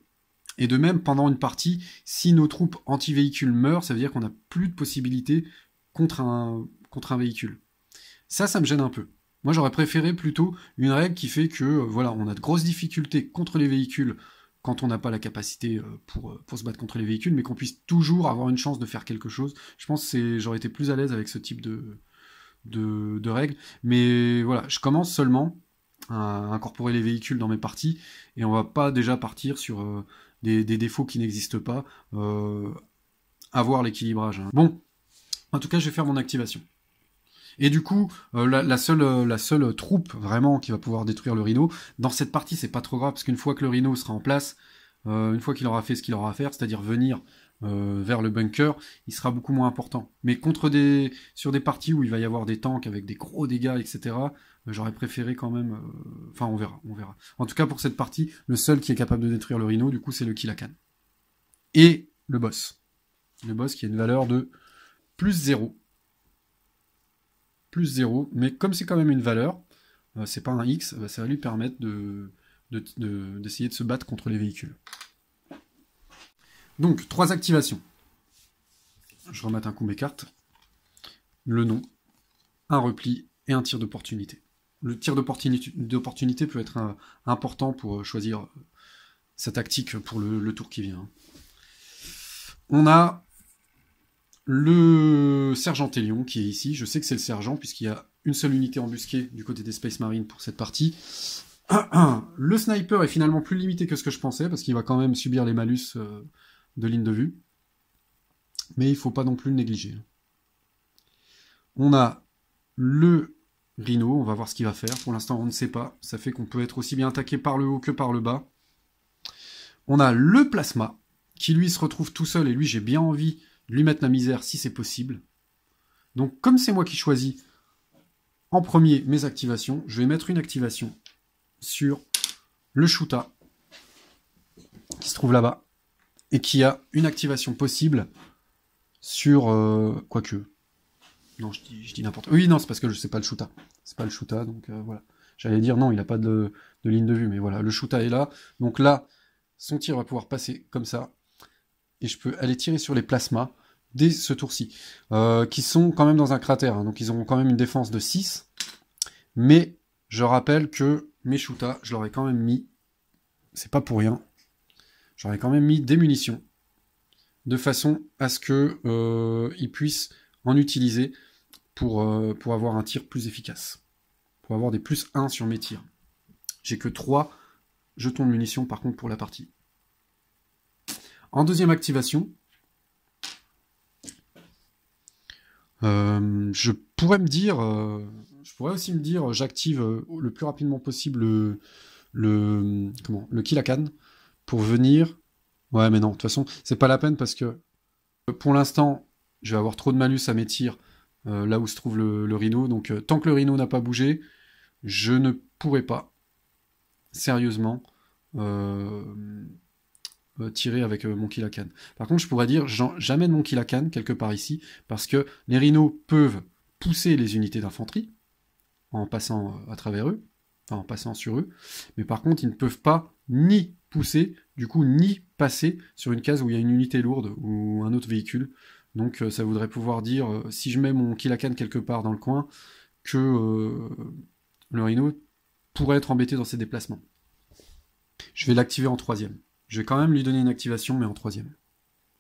Et de même, pendant une partie, si nos troupes anti-véhicules meurent, ça veut dire qu'on n'a plus de possibilité contre un véhicule. Ça me gêne un peu. Moi, j'aurais préféré plutôt une règle qui fait que, voilà, on a de grosses difficultés contre les véhicules quand on n'a pas la capacité pour se battre contre les véhicules, mais qu'on puisse toujours avoir une chance de faire quelque chose. Je pense que j'aurais été plus à l'aise avec ce type de règles. Mais voilà, je commence seulement à incorporer les véhicules dans mes parties, et on va pas déjà partir sur des défauts qui n'existent pas, avoir l'équilibrage. Hein. Bon, en tout cas, je vais faire mon activation. Et du coup, la seule troupe vraiment qui va pouvoir détruire le rhino, dans cette partie, c'est pas trop grave, parce qu'une fois que le rhino sera en place, une fois qu'il aura fait ce qu'il aura à faire, c'est-à-dire venir vers le bunker, il sera beaucoup moins important. Mais sur des parties où il va y avoir des tanks avec des gros dégâts, etc., j'aurais préféré quand même... Enfin, on verra. En tout cas, pour cette partie, le seul qui est capable de détruire le Rhino, du coup, c'est le Kilakan. Et le boss. Le boss qui a une valeur de plus 0. Plus 0. Mais comme c'est quand même une valeur, c'est pas un X, ça va lui permettre d'essayer de se battre contre les véhicules. Donc, 3 activations. Je remets un coup mes cartes. Le nom, un repli et un tir d'opportunité. Le tir d'opportunité peut être important pour choisir sa tactique pour le tour qui vient. On a le sergent Télion qui est ici. Je sais que c'est le sergent puisqu'il y a une seule unité embusquée du côté des Space Marines pour cette partie. Le sniper est finalement plus limité que ce que je pensais parce qu'il va quand même subir les malus de ligne de vue. Mais il ne faut pas non plus le négliger. On a le Rhino, on va voir ce qu'il va faire. Pour l'instant, on ne sait pas. Ça fait qu'on peut être aussi bien attaqué par le haut que par le bas. On a le Plasma, qui lui se retrouve tout seul, et lui, j'ai bien envie de lui mettre la misère si c'est possible. Donc, comme c'est moi qui choisis en premier mes activations, je vais mettre une activation sur le Shuta, qui se trouve là-bas, et qui a une activation possible sur... quoique... Non, je dis n'importe quoi. Oui, non, c'est parce que je sais pas le Shuta. C'est pas le Shuta, donc voilà. J'allais dire non, il n'a pas de ligne de vue, mais voilà, le Shuta est là. Donc là, son tir va pouvoir passer comme ça. Et je peux aller tirer sur les plasmas dès ce tour-ci. Qui sont quand même dans un cratère, hein, donc ils auront quand même une défense de 6. Mais je rappelle que mes Shuta, je leur ai quand même mis, c'est pas pour rien, j'aurais quand même mis des munitions. De façon à ce que ils puissent en utiliser pour avoir un tir plus efficace. Pour avoir des plus 1 sur mes tirs. J'ai que 3 jetons de munitions par contre pour la partie. En deuxième activation, je pourrais aussi me dire, j'active le plus rapidement possible le Kilakan pour venir... Ouais, mais non, de toute façon, c'est pas la peine parce que pour l'instant, je vais avoir trop de malus à mes tirs là où se trouve le Rhino. Donc, tant que le Rhino n'a pas bougé, je ne pourrai pas, sérieusement, tirer avec mon Kilakan. Par contre, je pourrais dire, j'amène mon Kilakan quelque part ici, parce que les Rhinos peuvent pousser les unités d'infanterie en passant à travers eux, enfin en passant sur eux, mais par contre, ils ne peuvent pas ni pousser, du coup, ni passer sur une case où il y a une unité lourde ou un autre véhicule. Donc ça voudrait pouvoir dire, si je mets mon Kilakan quelque part dans le coin, que le Rhino pourrait être embêté dans ses déplacements. Je vais l'activer en 3e. Je vais quand même lui donner une activation, mais en 3e.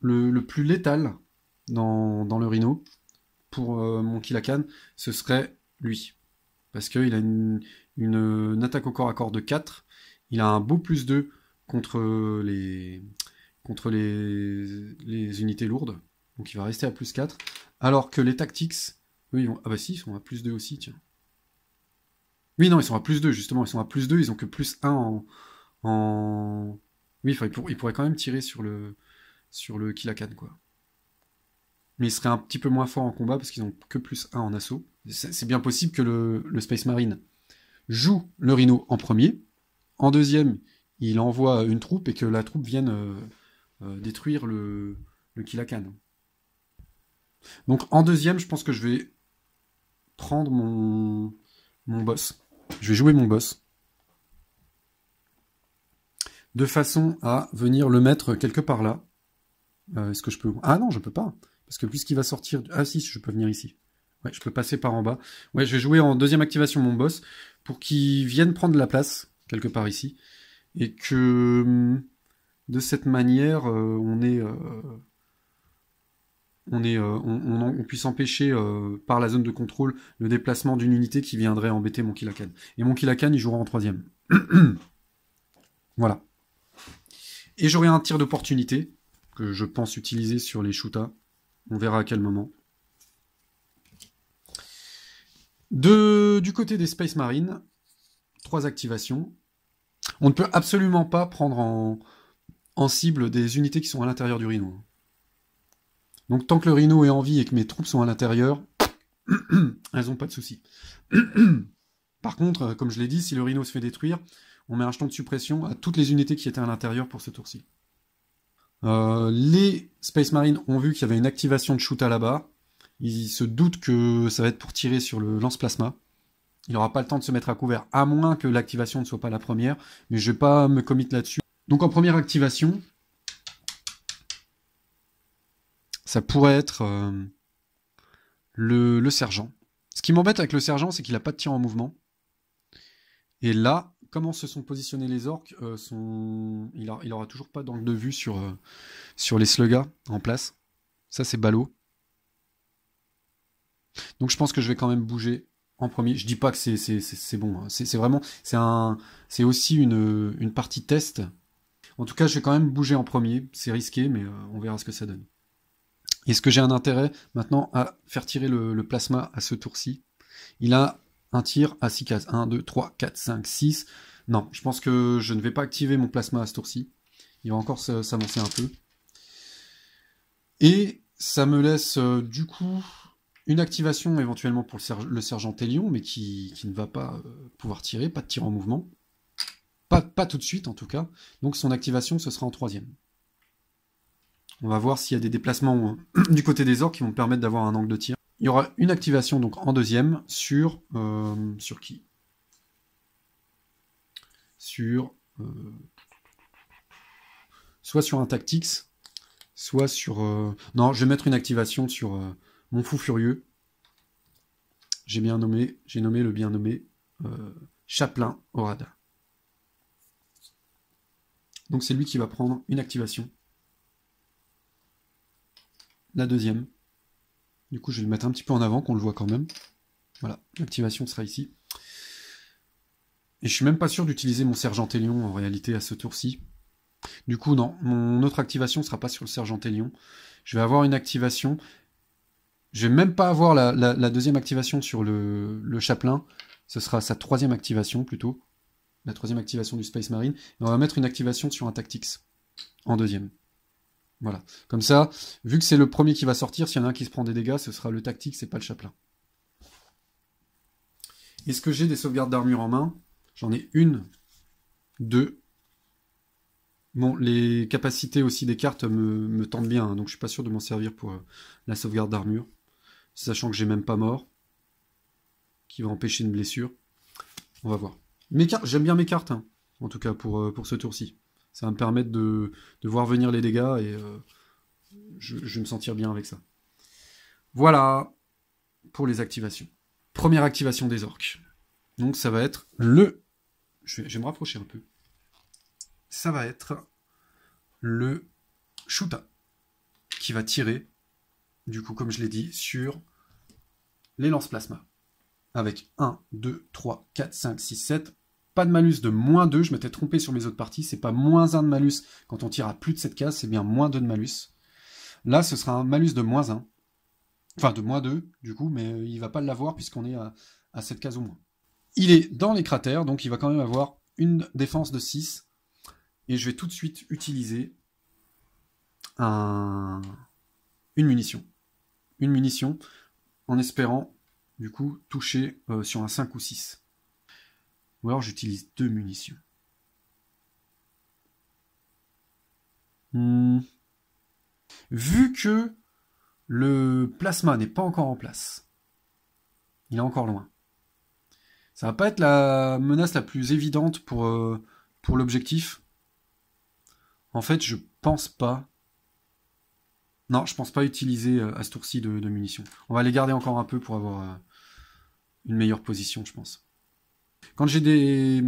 Le plus létal dans le Rhino, pour mon Kilakan, ce serait lui. Parce qu'il a une attaque au corps à corps de 4, il a un beau plus 2 contre les unités lourdes, donc il va rester à plus 4, alors que les tactics, eux, ah bah si, ils sont à plus 2 aussi, tiens. Oui, non, ils sont à plus 2, justement, ils sont à plus 2, ils ont que plus 1 en... Oui, ils pourraient quand même tirer sur le Kilakan, quoi. Mais ils seraient un petit peu moins forts en combat, parce qu'ils ont que plus 1 en assaut. C'est bien possible que le Space Marine joue le Rhino en premier, en deuxième, il envoie une troupe, et que la troupe vienne détruire le Kilakan. Donc en deuxième, je pense que je vais prendre mon boss. Je vais jouer mon boss. De façon à venir le mettre quelque part là. Est-ce que je peux... Ah non, je peux pas. Parce que puisqu'il va sortir... Ah si, je peux venir ici. Ouais, je peux passer par en bas. Ouais, je vais jouer en deuxième activation mon boss pour qu'il vienne prendre la place quelque part ici. Et que de cette manière, on puisse empêcher par la zone de contrôle le déplacement d'une unité qui viendrait embêter mon Kilakan. Et mon Kilakan, il jouera en 3e. Voilà. Et j'aurai un tir d'opportunité que je pense utiliser sur les Shuta. On verra à quel moment. Du côté des Space Marines, 3 activations. On ne peut absolument pas prendre en cible des unités qui sont à l'intérieur du Rhino. Donc tant que le Rhino est en vie et que mes troupes sont à l'intérieur, elles n'ont pas de soucis. Par contre, comme je l'ai dit, si le Rhino se fait détruire, on met un jeton de suppression à toutes les unités qui étaient à l'intérieur pour ce tour-ci. Les Space Marines ont vu qu'il y avait une activation de shoot là-bas. Ils se doutent que ça va être pour tirer sur le lance-plasma. Il n'aura pas le temps de se mettre à couvert, à moins que l'activation ne soit pas la première. Mais je ne vais pas me commit là-dessus. Donc en première activation, ça pourrait être le sergent. Ce qui m'embête avec le sergent, c'est qu'il n'a pas de tir en mouvement. Et là, comment se sont positionnés les orques, il aura toujours pas d'angle de vue sur les sluggas en place. Ça, c'est ballot. Donc je pense que je vais quand même bouger en premier. Je dis pas que c'est bon. Hein. C'est vraiment... C'est aussi une partie test. En tout cas, je vais quand même bouger en premier. C'est risqué, mais on verra ce que ça donne. Est-ce que j'ai un intérêt maintenant à faire tirer le plasma à ce tour-ci? Il a un tir à 6 cases. 1, 2, 3, 4, 5, 6. Non, je pense que je ne vais pas activer mon plasma à ce tour-ci. Il va encore s'avancer un peu. Et ça me laisse du coup une activation éventuellement pour le sergent Télion, mais qui ne va pas pouvoir tirer. Pas de tir en mouvement. Pas tout de suite en tout cas. Donc son activation, ce sera en 3e. On va voir s'il y a des déplacements du côté des orques qui vont me permettre d'avoir un angle de tir. Il y aura une activation donc en 2e sur qui? Sur soit sur un Tactics, soit sur... Non, je vais mettre une activation sur mon fou furieux. J'ai nommé le bien nommé Chaplain Orada. Donc c'est lui qui va prendre une activation. La 2e. Du coup, je vais le mettre un petit peu en avant, qu'on le voit quand même. Voilà, l'activation sera ici. Et je suis même pas sûr d'utiliser mon sergent Télion en réalité à ce tour-ci. Du coup, non, mon autre activation ne sera pas sur le sergent Télion. Je vais avoir une activation. Je vais même pas avoir la 2e activation sur le Chaplain. Ce sera sa 3e activation plutôt. La 3e activation du Space Marine. Et on va mettre une activation sur un Tactics en 2e. Voilà. Comme ça, vu que c'est le premier qui va sortir, s'il y en a un qui se prend des dégâts, ce sera le Tactics et pas le Chaplain. Est-ce que j'ai des sauvegardes d'armure en main? J'en ai une, 2. Bon, les capacités aussi des cartes me tentent bien, hein, donc je suis pas sûr de m'en servir pour la sauvegarde d'armure. Sachant que j'ai même pas mort. Qui va empêcher une blessure. On va voir. J'aime bien mes cartes, hein, en tout cas pour ce tour-ci. Ça va me permettre de voir venir les dégâts et je vais me sentir bien avec ça. Voilà pour les activations. Première activation des orques. Donc ça va être je vais me rapprocher un peu. Ça va être le Shuta qui va tirer, du coup, comme je l'ai dit, sur les lance-plasma. Avec 1, 2, 3, 4, 5, 6, 7. Pas de malus de moins 2. Je m'étais trompé sur mes autres parties. C'est pas moins 1 de malus quand on tire à plus de 7 cases. C'est bien moins 2 de malus. Là, ce sera un malus de moins 1. Enfin, de moins 2, du coup, mais il va pas l'avoir puisqu'on est à 7 cases au moins. Il est dans les cratères, donc il va quand même avoir une défense de 6. Et je vais tout de suite utiliser une munition. Une munition en espérant, du coup, toucher sur un 5 ou 6. Ou alors j'utilise 2 munitions. Vu que le plasma n'est pas encore en place, il est encore loin. Ça va pas être la menace la plus évidente pour l'objectif. En fait, je pense pas... Non, je pense pas utiliser à ce tour-ci de munitions. On va les garder encore un peu pour avoir une meilleure position, je pense. Quand j'ai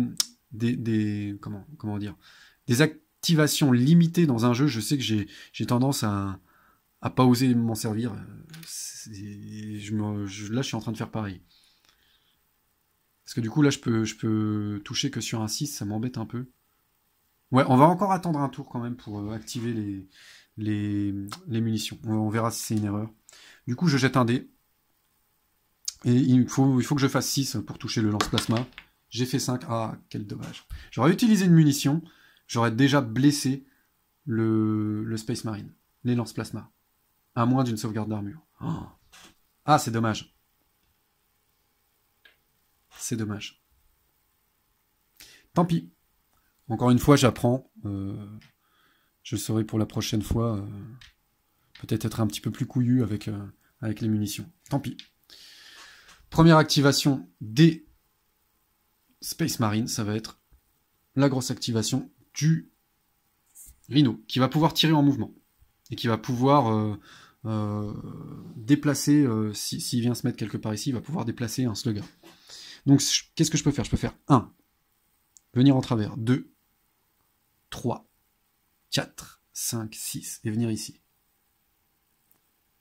comment dire, des activations limitées dans un jeu, je sais que j'ai tendance à pas oser m'en servir. Là, je suis en train de faire pareil. Parce que du coup, là, je peux toucher que sur un 6, ça m'embête un peu. Ouais, on va encore attendre un tour quand même pour activer les munitions. On verra si c'est une erreur. Du coup, je jette un dé. Et il faut que je fasse 6 pour toucher le lance-plasma. J'ai fait 5. Ah, quel dommage. J'aurais utilisé une munition. J'aurais déjà blessé le Space Marine. Les lance-plasma. À moins d'une sauvegarde d'armure. Oh. Ah, c'est dommage. C'est dommage. Tant pis. Encore une fois, j'apprends. Je saurai pour la prochaine fois. Peut-être être un petit peu plus couillu avec les munitions. Tant pis. Première activation des Space Marines, ça va être la grosse activation du Rhino, qui va pouvoir tirer en mouvement. Et qui va pouvoir déplacer, s'il vient se mettre quelque part ici, il va pouvoir déplacer un slugger. Donc, qu'est-ce que je peux faire? Je peux faire 1, venir en travers, 2, 3, 4, 5, 6, et venir ici.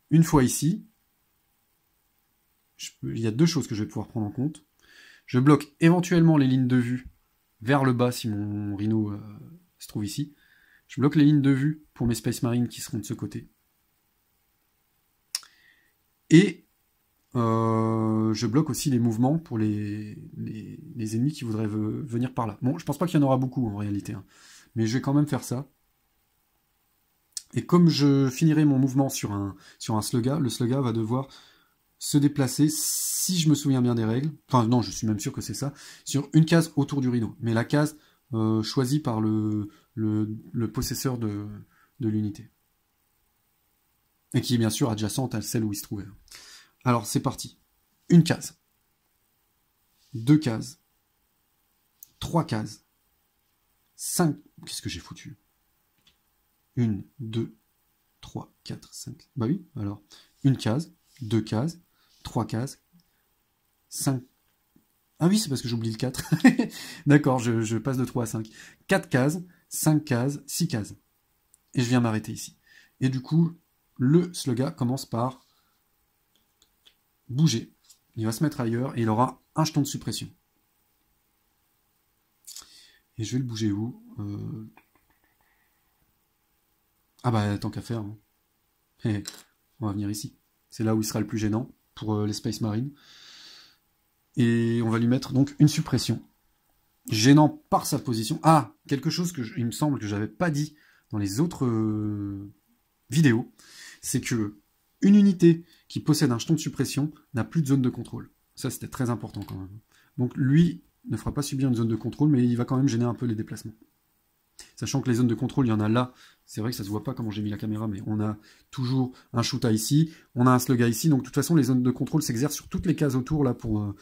Une fois ici, il y a deux choses que je vais pouvoir prendre en compte. Je bloque éventuellement les lignes de vue vers le bas si mon Rhino se trouve ici. Je bloque les lignes de vue pour mes Space Marines qui seront de ce côté. Et je bloque aussi les mouvements pour les ennemis qui voudraient venir par là. Bon, je pense pas qu'il y en aura beaucoup en réalité, hein, mais je vais quand même faire ça. Et comme je finirai mon mouvement sur un slugga, le slugga va devoir se déplacer, si je me souviens bien des règles, enfin non, je suis même sûr que c'est ça, sur une case autour du Rhino. Mais la case choisie par le possesseur de l'unité. Et qui est bien sûr adjacente à celle où il se trouvait. Alors c'est parti. Une case. 2 cases. 3 cases. 5. Qu'est-ce que j'ai foutu? 1, 2, 3, 4, 5. Bah oui, alors. Une case, 2 cases, 3 cases, 5. Ah oui, c'est parce que j'oublie le 4. D'accord, je passe de 3 à 5. 4 cases, 5 cases, 6 cases. Et je viens m'arrêter ici. Et du coup, le slugga commence par bouger. Il va se mettre ailleurs et il aura un jeton de suppression. Et je vais le bouger où? Ah bah tant qu'à faire. Hein. Et on va venir ici. C'est là où il sera le plus gênant pour les Space Marines. Et on va lui mettre donc une suppression. Gênant par sa position. Ah, quelque chose que il me semble que j'avais pas dit dans les autres vidéos, c'est que une unité qui possède un jeton de suppression n'a plus de zone de contrôle. Ça, c'était très important quand même. Donc lui ne fera pas subir une zone de contrôle, mais il va quand même gêner un peu les déplacements. Sachant que les zones de contrôle, il y en a là. C'est vrai que ça se voit pas comment j'ai mis la caméra, mais on a toujours un shoota ici, on a un slugga ici. Donc de toute façon, les zones de contrôle s'exercent sur toutes les cases autour là pour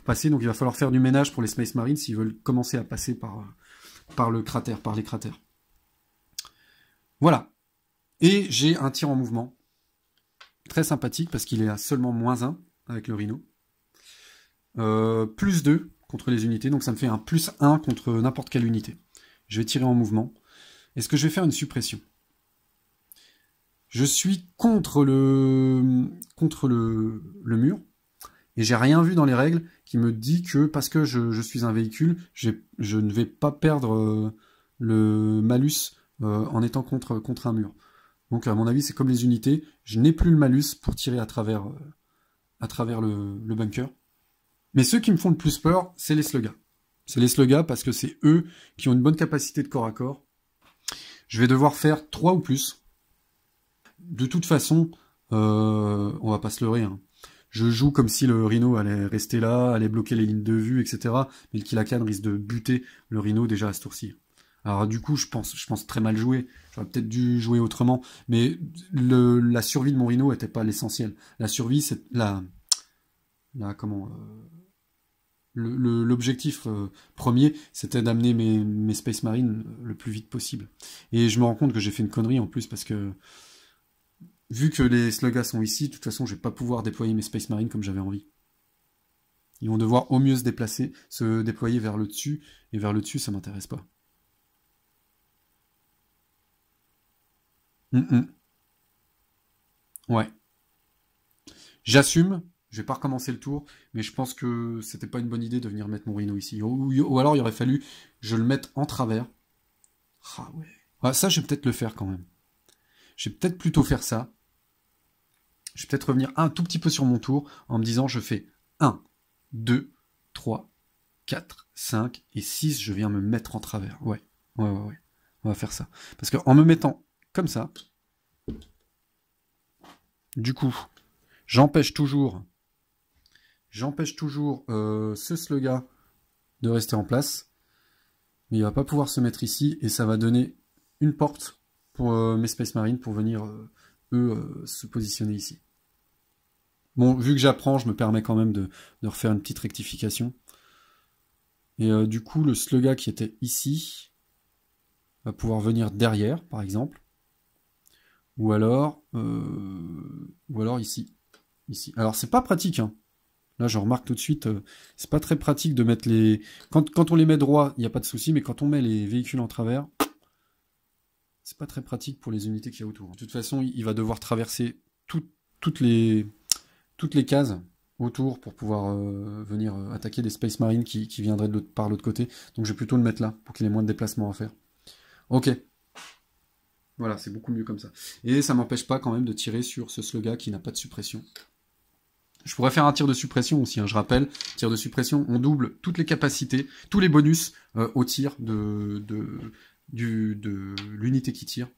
passer. Donc il va falloir faire du ménage pour les Space Marines s'ils veulent commencer à passer par le cratère, par les cratères. Voilà. Et j'ai un tir en mouvement. Très sympathique parce qu'il est à seulement -1 avec le Rhino. +2 contre les unités, donc ça me fait un +1 contre n'importe quelle unité. Je vais tirer en mouvement. Est-ce que je vais faire une suppression? Je suis contre le mur, et j'ai rien vu dans les règles qui me dit que parce que je suis un véhicule, je ne vais pas perdre le malus en étant contre un mur. Donc à mon avis, c'est comme les unités, je n'ai plus le malus pour tirer à travers le bunker. Mais ceux qui me font le plus peur, c'est les sluggas. C'est les sluggas parce que c'est eux qui ont une bonne capacité de corps à corps. Je vais devoir faire 3 ou plus. De toute façon, on va pas se leurrer. Hein. Je joue comme si le Rhino allait rester là, allait bloquer les lignes de vue, etc. Mais le Kill-A-Can risque de buter le Rhino déjà à ce tour-ci. Alors du coup, je pense très mal jouer. J'aurais peut-être dû jouer autrement. Mais la survie de mon Rhino n'était pas l'essentiel. La survie, c'est l'objectif premier, c'était d'amener mes Space Marines le plus vite possible. Et je me rends compte que j'ai fait une connerie en plus, parce que vu que les sluggas sont ici, de toute façon, je vais pas pouvoir déployer mes Space Marines comme j'avais envie. Ils vont devoir au mieux se déplacer, se déployer vers le dessus, et vers le dessus, ça m'intéresse pas. Ouais. J'assume. Je vais pas recommencer le tour, mais je pense que c'était pas une bonne idée de venir mettre mon Rhino ici. Ou alors il aurait fallu que je le mette en travers. Ah ouais. Ah, ça, je vais peut-être le faire quand même. Je vais peut-être plutôt faire ça. Je vais peut-être revenir un tout petit peu sur mon tour en me disant je fais 1, 2, 3, 4, 5 et 6, je viens me mettre en travers. Ouais. On va faire ça. Parce qu'en me mettant comme ça, Du coup, j'empêche toujours ce slugga de rester en place. Mais il va pas pouvoir se mettre ici et ça va donner une porte pour mes Space Marines pour venir, se positionner ici. Bon, vu que j'apprends, je me permets quand même de refaire une petite rectification. Et du coup, le slugga qui était ici va pouvoir venir derrière, par exemple. Ou alors ici. Ici. Alors, c'est pas pratique, hein. Là, je remarque tout de suite, c'est pas très pratique de mettre les... Quand on les met droit, il n'y a pas de souci, mais quand on met les véhicules en travers, c'est pas très pratique pour les unités qu'il y a autour. De toute façon, il va devoir traverser toutes les cases autour pour pouvoir venir attaquer des Space Marines qui viendraient par l'autre côté. Donc je vais plutôt le mettre là, pour qu'il ait moins de déplacements à faire. Ok. Voilà, c'est beaucoup mieux comme ça. Et ça m'empêche pas quand même de tirer sur ce slugga qui n'a pas de suppression. Je pourrais faire un tir de suppression aussi, hein, je rappelle. Tir de suppression, on double toutes les capacités, tous les bonus au tir de l'unité qui tire.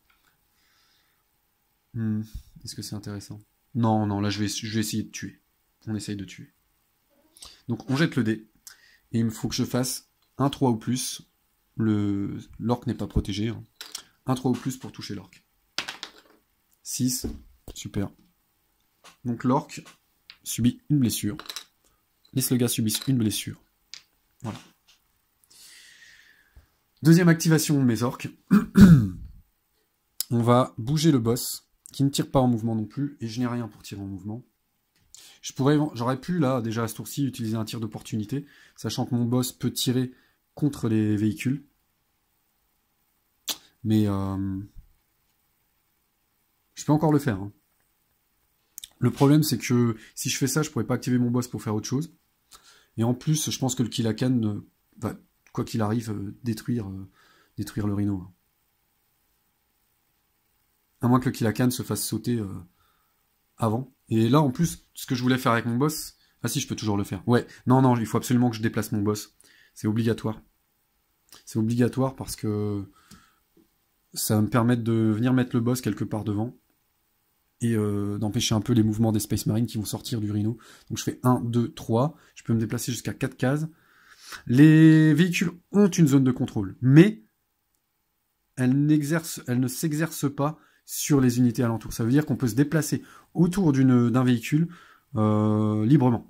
Est-ce que c'est intéressant? Non, non, là je vais essayer de tuer. On essaye de tuer. Donc on jette le dé. Et il me faut que je fasse un 3 ou plus. L'orque n'est pas protégé. Hein. Un 3 ou plus pour toucher l'orque. 6. Super. Donc l'orque subit une blessure. Les sluggas subissent une blessure. Voilà. Deuxième activation de mes orques. On va bouger le boss, qui ne tire pas en mouvement non plus, et je n'ai rien pour tirer en mouvement. J'aurais pu, là, déjà à ce tour-ci, utiliser un tir d'opportunité, sachant que mon boss peut tirer contre les véhicules. Mais je peux encore le faire. Hein. Le problème, c'est que si je fais ça, je pourrais pas activer mon boss pour faire autre chose. Et en plus, je pense que le Killakan va, quoi qu'il arrive, détruire le Rhino. À moins que le Killakan se fasse sauter avant. Et là, en plus, ce que je voulais faire avec mon boss... Ah si, je peux toujours le faire. Ouais, non, non, il faut absolument que je déplace mon boss. C'est obligatoire. C'est obligatoire parce que ça va me permettre de venir mettre le boss quelque part devant. Et d'empêcher un peu les mouvements des Space Marines qui vont sortir du Rhino. Donc je fais 1, 2, 3. Je peux me déplacer jusqu'à 4 cases. Les véhicules ont une zone de contrôle, mais elles ne s'exercent pas sur les unités alentours. Ça veut dire qu'on peut se déplacer autour d'un véhicule librement.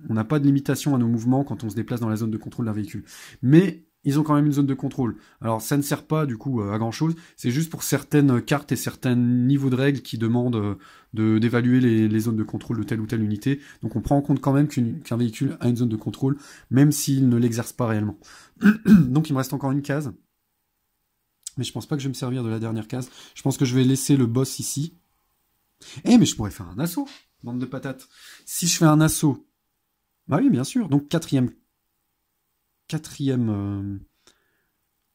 On n'a pas de limitation à nos mouvements quand on se déplace dans la zone de contrôle d'un véhicule. Mais ils ont quand même une zone de contrôle. Alors ça ne sert pas du coup à grand chose, c'est juste pour certaines cartes et certains niveaux de règles qui demandent d'évaluer les zones de contrôle de telle ou telle unité. Donc on prend en compte quand même qu'un véhicule a une zone de contrôle, même s'il ne l'exerce pas réellement. Donc il me reste encore une case. Mais je pense pas que je vais me servir de la dernière case. Je pense que je vais laisser le boss ici. Eh mais je pourrais faire un assaut, bande de patates. Si je fais un assaut... Bah oui, bien sûr. Donc quatrième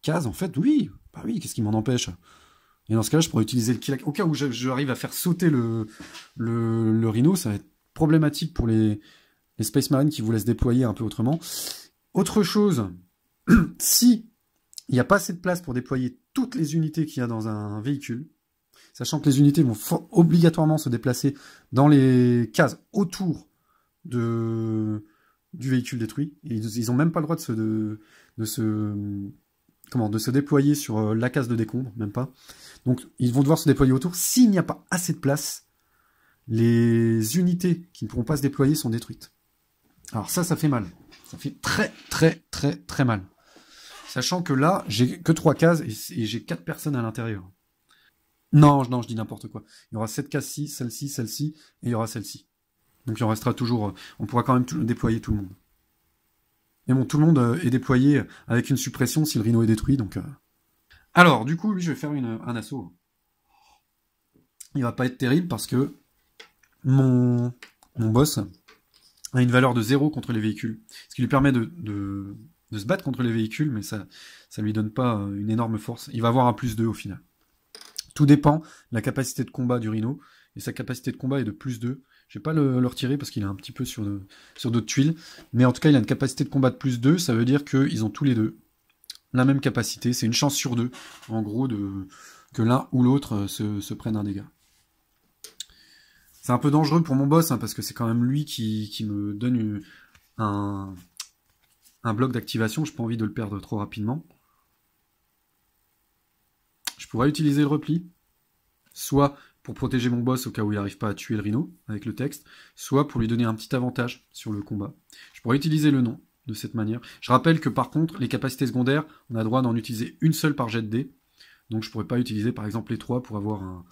case, en fait, oui. Bah oui, qu'est-ce qui m'en empêche? Et dans ce cas-là, je pourrais utiliser le kill. Au cas où j'arrive à faire sauter le Rhino, ça va être problématique pour les Space Marines qui vous laissent déployer un peu autrement. Autre chose, si il n'y a pas assez de place pour déployer toutes les unités qu'il y a dans un véhicule, sachant que les unités vont obligatoirement se déplacer dans les cases autour du véhicule détruit. Et ils n'ont même pas le droit de se déployer sur la case de décombre, même pas. Donc ils vont devoir se déployer autour. S'il n'y a pas assez de place, les unités qui ne pourront pas se déployer sont détruites. Alors ça fait mal. Ça fait très très très très mal. Sachant que là, j'ai que 3 cases et j'ai 4 personnes à l'intérieur. Non, je dis n'importe quoi. Il y aura cette case-ci, celle-ci, et il y aura celle-ci. Donc il en restera toujours... On pourra quand même déployer tout le monde. Mais bon, tout le monde est déployé avec une suppression si le Rhino est détruit, donc... Alors, du coup, lui, je vais faire un assaut. Il va pas être terrible parce que mon boss a une valeur de 0 contre les véhicules. Ce qui lui permet de se battre contre les véhicules, mais ça lui donne pas une énorme force. Il va avoir un +2 au final. Tout dépend de la capacité de combat du Rhino, et sa capacité de combat est de +2. Je vais pas le retirer parce qu'il est un petit peu sur d'autres tuiles, mais en tout cas il a une capacité de combat de +2, ça veut dire qu'ils ont tous les deux la même capacité, c'est une chance sur 2, en gros, que l'un ou l'autre se prenne un dégât. C'est un peu dangereux pour mon boss, hein, parce que c'est quand même lui qui me donne un bloc d'activation. Je n'ai pas envie de le perdre trop rapidement. Je pourrais utiliser le repli, soit pour protéger mon boss au cas où il n'arrive pas à tuer le rhino avec le texte, soit pour lui donner un petit avantage sur le combat. Je pourrais utiliser le nom de cette manière. Je rappelle que par contre, les capacités secondaires, on a droit d'en utiliser une seule par jet de dés. Donc je pourrais pas utiliser par exemple les 3 pour avoir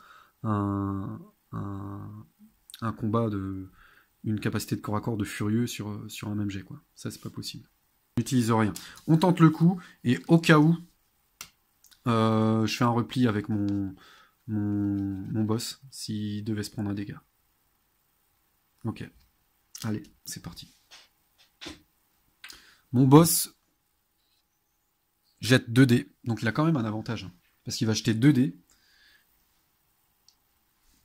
un combat une capacité de corps à corps de furieux sur un même jet, quoi. Ça c'est pas possible. On n'utilise rien. On tente le coup, et au cas où, je fais un repli avec mon boss s'il devait se prendre un dégât. Ok. Allez, c'est parti. Mon boss jette 2 dés, donc il a quand même un avantage. Parce qu'il va jeter 2 dés.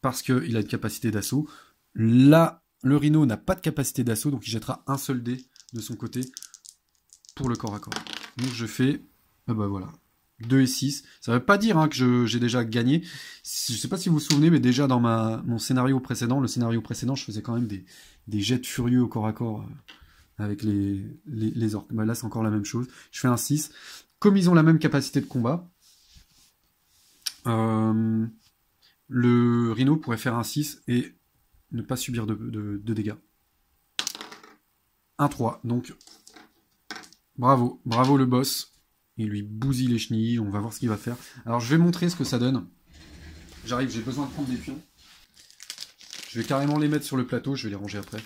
Parce qu'il a une capacité d'assaut. Là, le rhino n'a pas de capacité d'assaut, donc il jettera un seul dé de son côté pour le corps à corps. Donc je fais, bah voilà, 2 et 6. Ça ne veut pas dire hein, que j'ai déjà gagné. Je ne sais pas si vous vous souvenez, mais déjà dans mon scénario précédent, je faisais quand même des jets furieux au corps à corps avec les orques. Bah là, c'est encore la même chose. Je fais un 6. Comme ils ont la même capacité de combat, le rhino pourrait faire un 6 et ne pas subir de dégâts. Un 3. Donc, bravo le boss. Il lui bousille les chenilles. On va voir ce qu'il va faire. Alors, je vais montrer ce que ça donne. J'arrive, j'ai besoin de prendre des pions. Je vais carrément les mettre sur le plateau. Je vais les ranger après.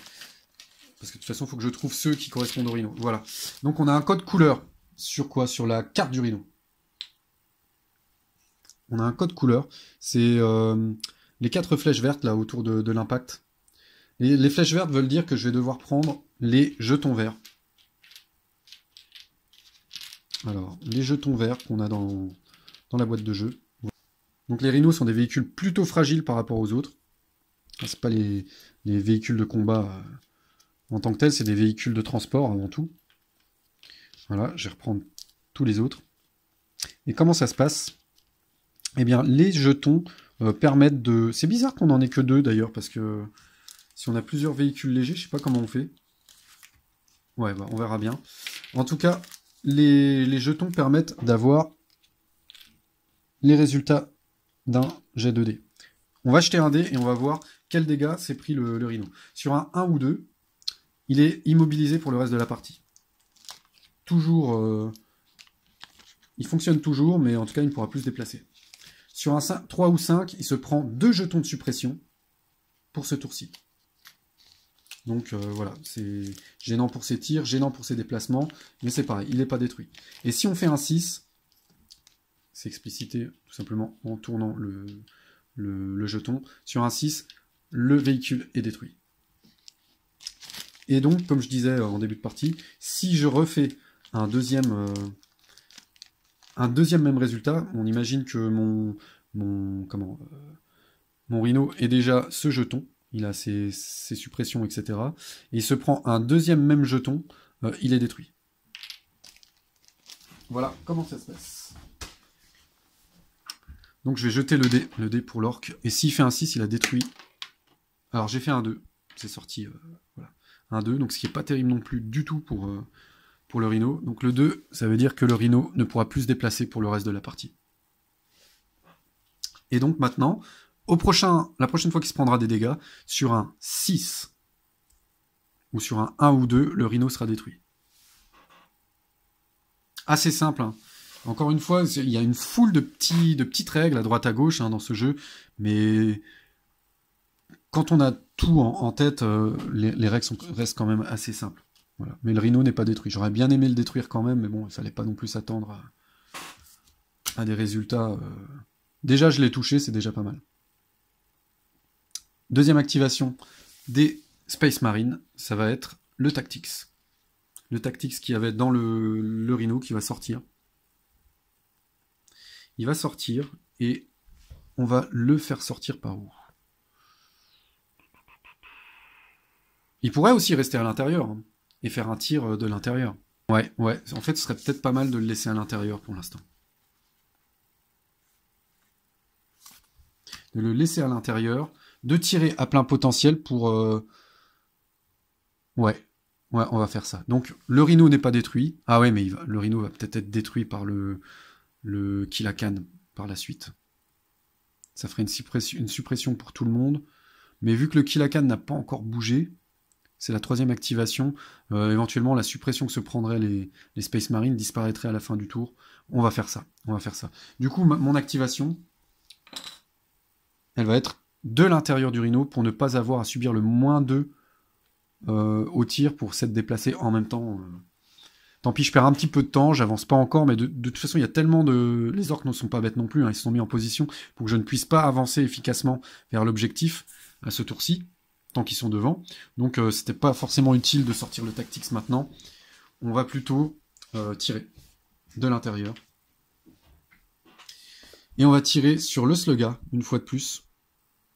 Parce que de toute façon, il faut que je trouve ceux qui correspondent au rhino. Voilà. Donc, on a un code couleur. Sur quoi? Sur la carte du rhino. On a un code couleur. C'est les 4 flèches vertes là autour de l'impact. Les flèches vertes veulent dire que je vais devoir prendre les jetons verts. Alors, les jetons verts qu'on a dans la boîte de jeu. Donc les rhinos sont des véhicules plutôt fragiles par rapport aux autres. C'est pas les véhicules de combat en tant que tels, c'est des véhicules de transport avant tout. Voilà, je vais reprendre tous les autres. Et comment ça se passe? Eh bien, les jetons permettent de... C'est bizarre qu'on n'en ait que 2 d'ailleurs, parce que si on a plusieurs véhicules légers, je sais pas comment on fait. Ouais, bah, on verra bien. En tout cas, les jetons permettent d'avoir les résultats d'un jet de dés. On va jeter un dé et on va voir quel dégât s'est pris le rhino. Sur un 1 ou 2, il est immobilisé pour le reste de la partie. Toujours... il fonctionne toujours, mais en tout cas, il ne pourra plus se déplacer. Sur un 3 ou 5, il se prend 2 jetons de suppression pour ce tour-ci. Donc voilà, c'est gênant pour ses tirs, gênant pour ses déplacements, mais c'est pareil, il n'est pas détruit. Et si on fait un 6, c'est explicité tout simplement en tournant le jeton. Sur un 6, le véhicule est détruit. Et donc, comme je disais en début de partie, si je refais un deuxième même résultat, on imagine que mon rhino est déjà ce jeton, il a ses suppressions, etc. Et il se prend un deuxième même jeton, il est détruit. Voilà comment ça se passe. Donc je vais jeter le dé pour l'orque, et s'il fait un 6, il a détruit. Alors j'ai fait un 2, c'est sorti, voilà. Un 2, donc ce qui n'est pas terrible non plus du tout pour le rhino. Donc le 2, ça veut dire que le rhino ne pourra plus se déplacer pour le reste de la partie. Et donc maintenant, la prochaine fois qu'il se prendra des dégâts, sur un 6 ou sur un 1 ou 2, le rhino sera détruit. Assez simple, hein. Encore une fois, il y a une foule de petites règles à droite à gauche hein, dans ce jeu, mais quand on a tout en tête, les règles restent quand même assez simples. Voilà. Mais le rhino n'est pas détruit. J'aurais bien aimé le détruire quand même, mais bon, il ne fallait pas non plus s'attendre à des résultats. Déjà, je l'ai touché, c'est déjà pas mal. Deuxième activation des Space Marines, ça va être le Tactics. Le Tactics qui avait dans le rhino qui va sortir. Il va sortir et on va le faire sortir par où? Il pourrait aussi rester à l'intérieur hein, et faire un tir de l'intérieur. Ouais. En fait, ce serait peut-être pas mal de le laisser à l'intérieur pour l'instant. De le laisser à l'intérieur. de tirer à plein potentiel pour... Ouais, on va faire ça. Donc, le rhino n'est pas détruit. Ah ouais, mais le rhino va peut-être être détruit par le Kilakan par la suite. Ça ferait une suppression pour tout le monde. Mais vu que le Kilakan n'a pas encore bougé, c'est la 3e activation, éventuellement la suppression que se prendraient les Space Marines disparaîtrait à la fin du tour. On va faire ça. Du coup, mon activation, elle va être de l'intérieur du rhino pour ne pas avoir à subir le -2 au tir pour s'être déplacé en même temps. Tant pis, je perds un petit peu de temps, j'avance pas encore, mais de toute façon, il y a tellement de... Les orques ne sont pas bêtes non plus, hein, ils se sont mis en position pour que je ne puisse pas avancer efficacement vers l'objectif à ce tour-ci, tant qu'ils sont devant. Donc, c'était pas forcément utile de sortir le Tactics maintenant. On va plutôt tirer de l'intérieur. Et on va tirer sur le Slugga, une fois de plus.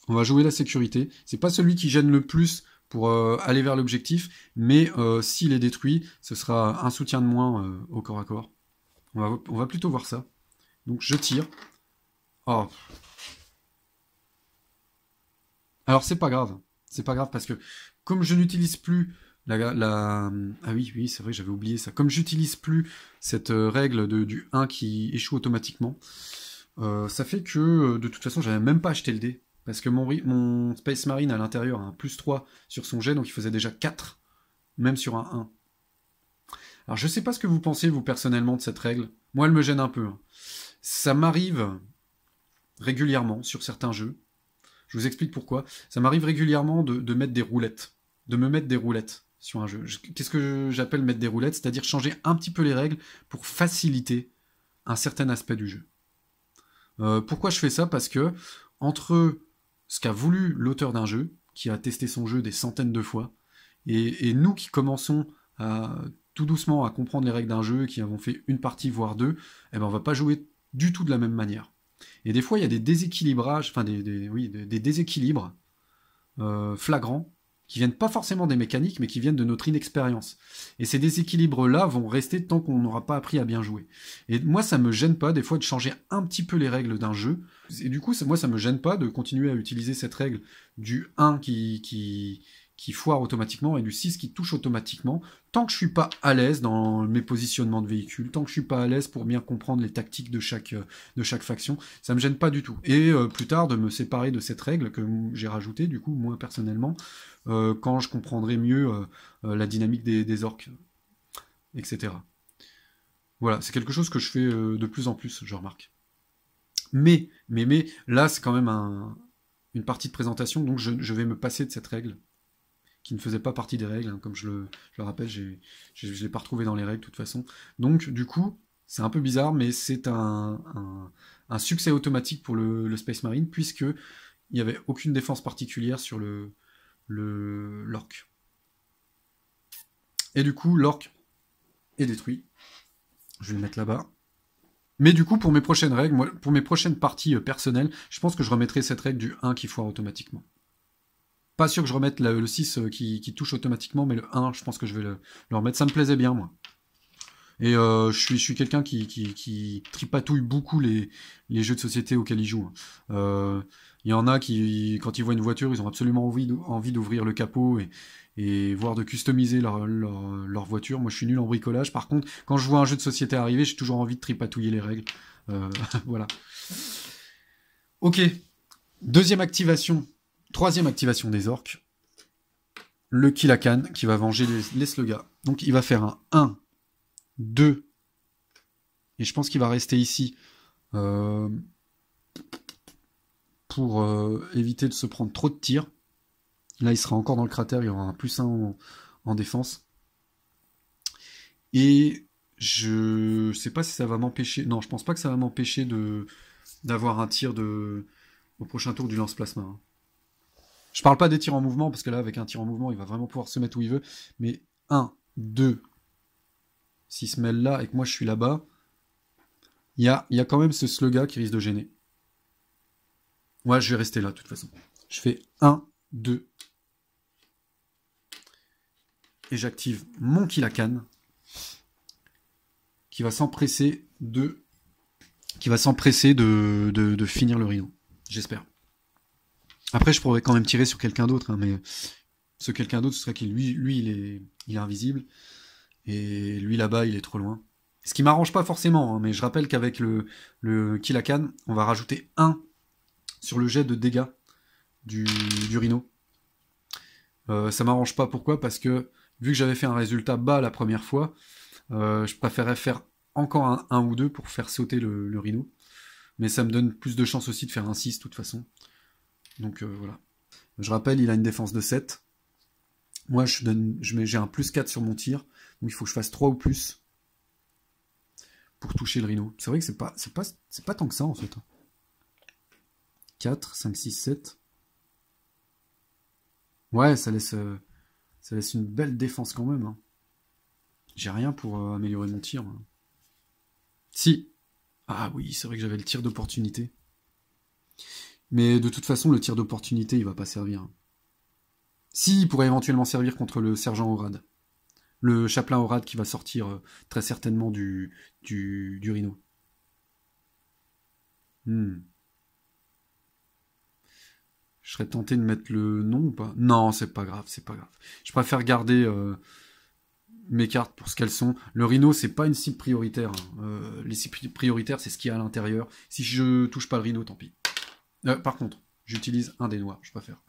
On va jouer la sécurité. C'est pas celui qui gêne le plus pour aller vers l'objectif, mais s'il est détruit, ce sera un soutien de moins au corps à corps. On va plutôt voir ça. Donc je tire. Oh. Alors c'est pas grave. C'est pas grave parce que comme je n'utilise plus Ah oui, c'est vrai, j'avais oublié ça. Comme j'utilise plus cette règle du 1 qui échoue automatiquement, ça fait que de toute façon, j'avais même pas acheté le dé. Parce que mon Space Marine à l'intérieur a un +3 sur son jet, donc il faisait déjà 4, même sur un 1. Alors je sais pas ce que vous pensez, vous, personnellement, de cette règle. Moi, elle me gêne un peu. Hein. Ça m'arrive régulièrement sur certains jeux. Je vous explique pourquoi. Ça m'arrive régulièrement de mettre des roulettes. De me mettre des roulettes sur un jeu. Qu'est-ce que j'appelle mettre des roulettes? C'est-à-dire changer un petit peu les règles pour faciliter un certain aspect du jeu. Pourquoi je fais ça? Parce que entre ce qu'a voulu l'auteur d'un jeu, qui a testé son jeu des centaines de fois, et nous qui commençons tout doucement à comprendre les règles d'un jeu, qui avons fait une partie voire deux, eh ben on va pas jouer du tout de la même manière. Et des fois il y a des déséquilibrages, enfin des déséquilibres flagrants qui viennent pas forcément des mécaniques, mais qui viennent de notre inexpérience. Et ces déséquilibres-là vont rester tant qu'on n'aura pas appris à bien jouer. Et moi, ça me gêne pas, des fois, de changer un petit peu les règles d'un jeu. Et du coup, moi, ça me gêne pas de continuer à utiliser cette règle du 1 qui foire automatiquement et du 6 qui touche automatiquement, tant que je suis pas à l'aise dans mes positionnements de véhicules, tant que je suis pas à l'aise pour bien comprendre les tactiques de chaque faction, ça me gêne pas du tout. Et plus tard, de me séparer de cette règle que j'ai rajoutée, du coup, moi, personnellement, quand je comprendrai mieux la dynamique des orques, etc. Voilà, c'est quelque chose que je fais de plus en plus, je remarque. Mais là, c'est quand même une partie de présentation, donc je vais me passer de cette règle, qui ne faisait pas partie des règles, hein, comme je le rappelle, je ne l'ai pas retrouvé dans les règles, de toute façon. Donc, du coup, c'est un peu bizarre, mais c'est un succès automatique pour le Space Marine, puisqu'il n'y avait aucune défense particulière sur l'orque. Et du coup, l'orque est détruit. Je vais le mettre là-bas. Mais du coup, pour mes prochaines règles, pour mes prochaines parties personnelles, je pense que je remettrai cette règle du 1 qui foire automatiquement. Pas sûr que je remette le 6 qui touche automatiquement, mais le 1, je pense que je vais le remettre. Ça me plaisait bien, moi. Et je suis quelqu'un qui tripatouille beaucoup les jeux de société auxquels il joue. Il y en a qui, quand ils voient une voiture, ils ont absolument envie d'ouvrir le capot et voire de customiser leur voiture. Moi, je suis nul en bricolage. Par contre, quand je vois un jeu de société arriver, j'ai toujours envie de tripatouiller les règles. Voilà. Ok. Troisième activation des orques. Le Kilakan qui va venger les Slugga. Donc, il va faire un 1, 2. Et je pense qu'il va rester ici pour éviter de se prendre trop de tirs. Là, il sera encore dans le cratère, il y aura un +1 en défense. Et je sais pas si ça va m'empêcher... Non, je pense pas que ça va m'empêcher d'avoir un tir au prochain tour du lance-plasma. Hein. Je parle pas des tirs en mouvement, parce que là, avec un tir en mouvement, il va vraiment pouvoir se mettre où il veut. Mais 1, 2... S'il se mêle là et que moi je suis là-bas, il y a quand même ce Slugga qui risque de gêner. Ouais, je vais rester là de toute façon. Je fais 1, 2. Et j'active mon Kilakan qui va s'empresser de finir le rhino. J'espère. Après, je pourrais quand même tirer sur quelqu'un d'autre, hein, mais ce quelqu'un d'autre, ce serait qu'il lui il est invisible. Et lui là-bas, il est trop loin. Ce qui m'arrange pas forcément, hein, mais je rappelle qu'avec le Kill la Canne, on va rajouter 1 sur le jet de dégâts du Rhino. Ça m'arrange pas, pourquoi? Parce que vu que j'avais fait un résultat bas la première fois, je préférais faire encore un ou deux pour faire sauter le Rhino. Mais ça me donne plus de chance aussi de faire un 6 de toute façon. Donc voilà. Je rappelle, il a une défense de 7. Moi, j'ai un plus 4 sur mon tir. Donc il faut que je fasse 3 ou plus pour toucher le Rhino. C'est vrai que c'est pas tant que ça en fait. 4, 5, 6, 7. Ouais, ça laisse une belle défense quand même. Hein. J'ai rien pour améliorer mon tir. Moi. Si. Ah oui, c'est vrai que j'avais le tir d'opportunité. Mais de toute façon, le tir d'opportunité, il va pas servir. Si, il pourrait éventuellement servir contre le sergent Orad. Le chapelain Orad qui va sortir très certainement du Rhino. Je serais tenté de mettre le nom ou pas? Non, c'est pas grave, c'est pas grave. Je préfère garder mes cartes pour ce qu'elles sont. Le Rhino, c'est pas une cible prioritaire. Hein. Les cibles prioritaires, c'est ce qu'il y a à l'intérieur. Si je touche pas le Rhino, tant pis. Par contre, j'utilise un dé noir, je préfère.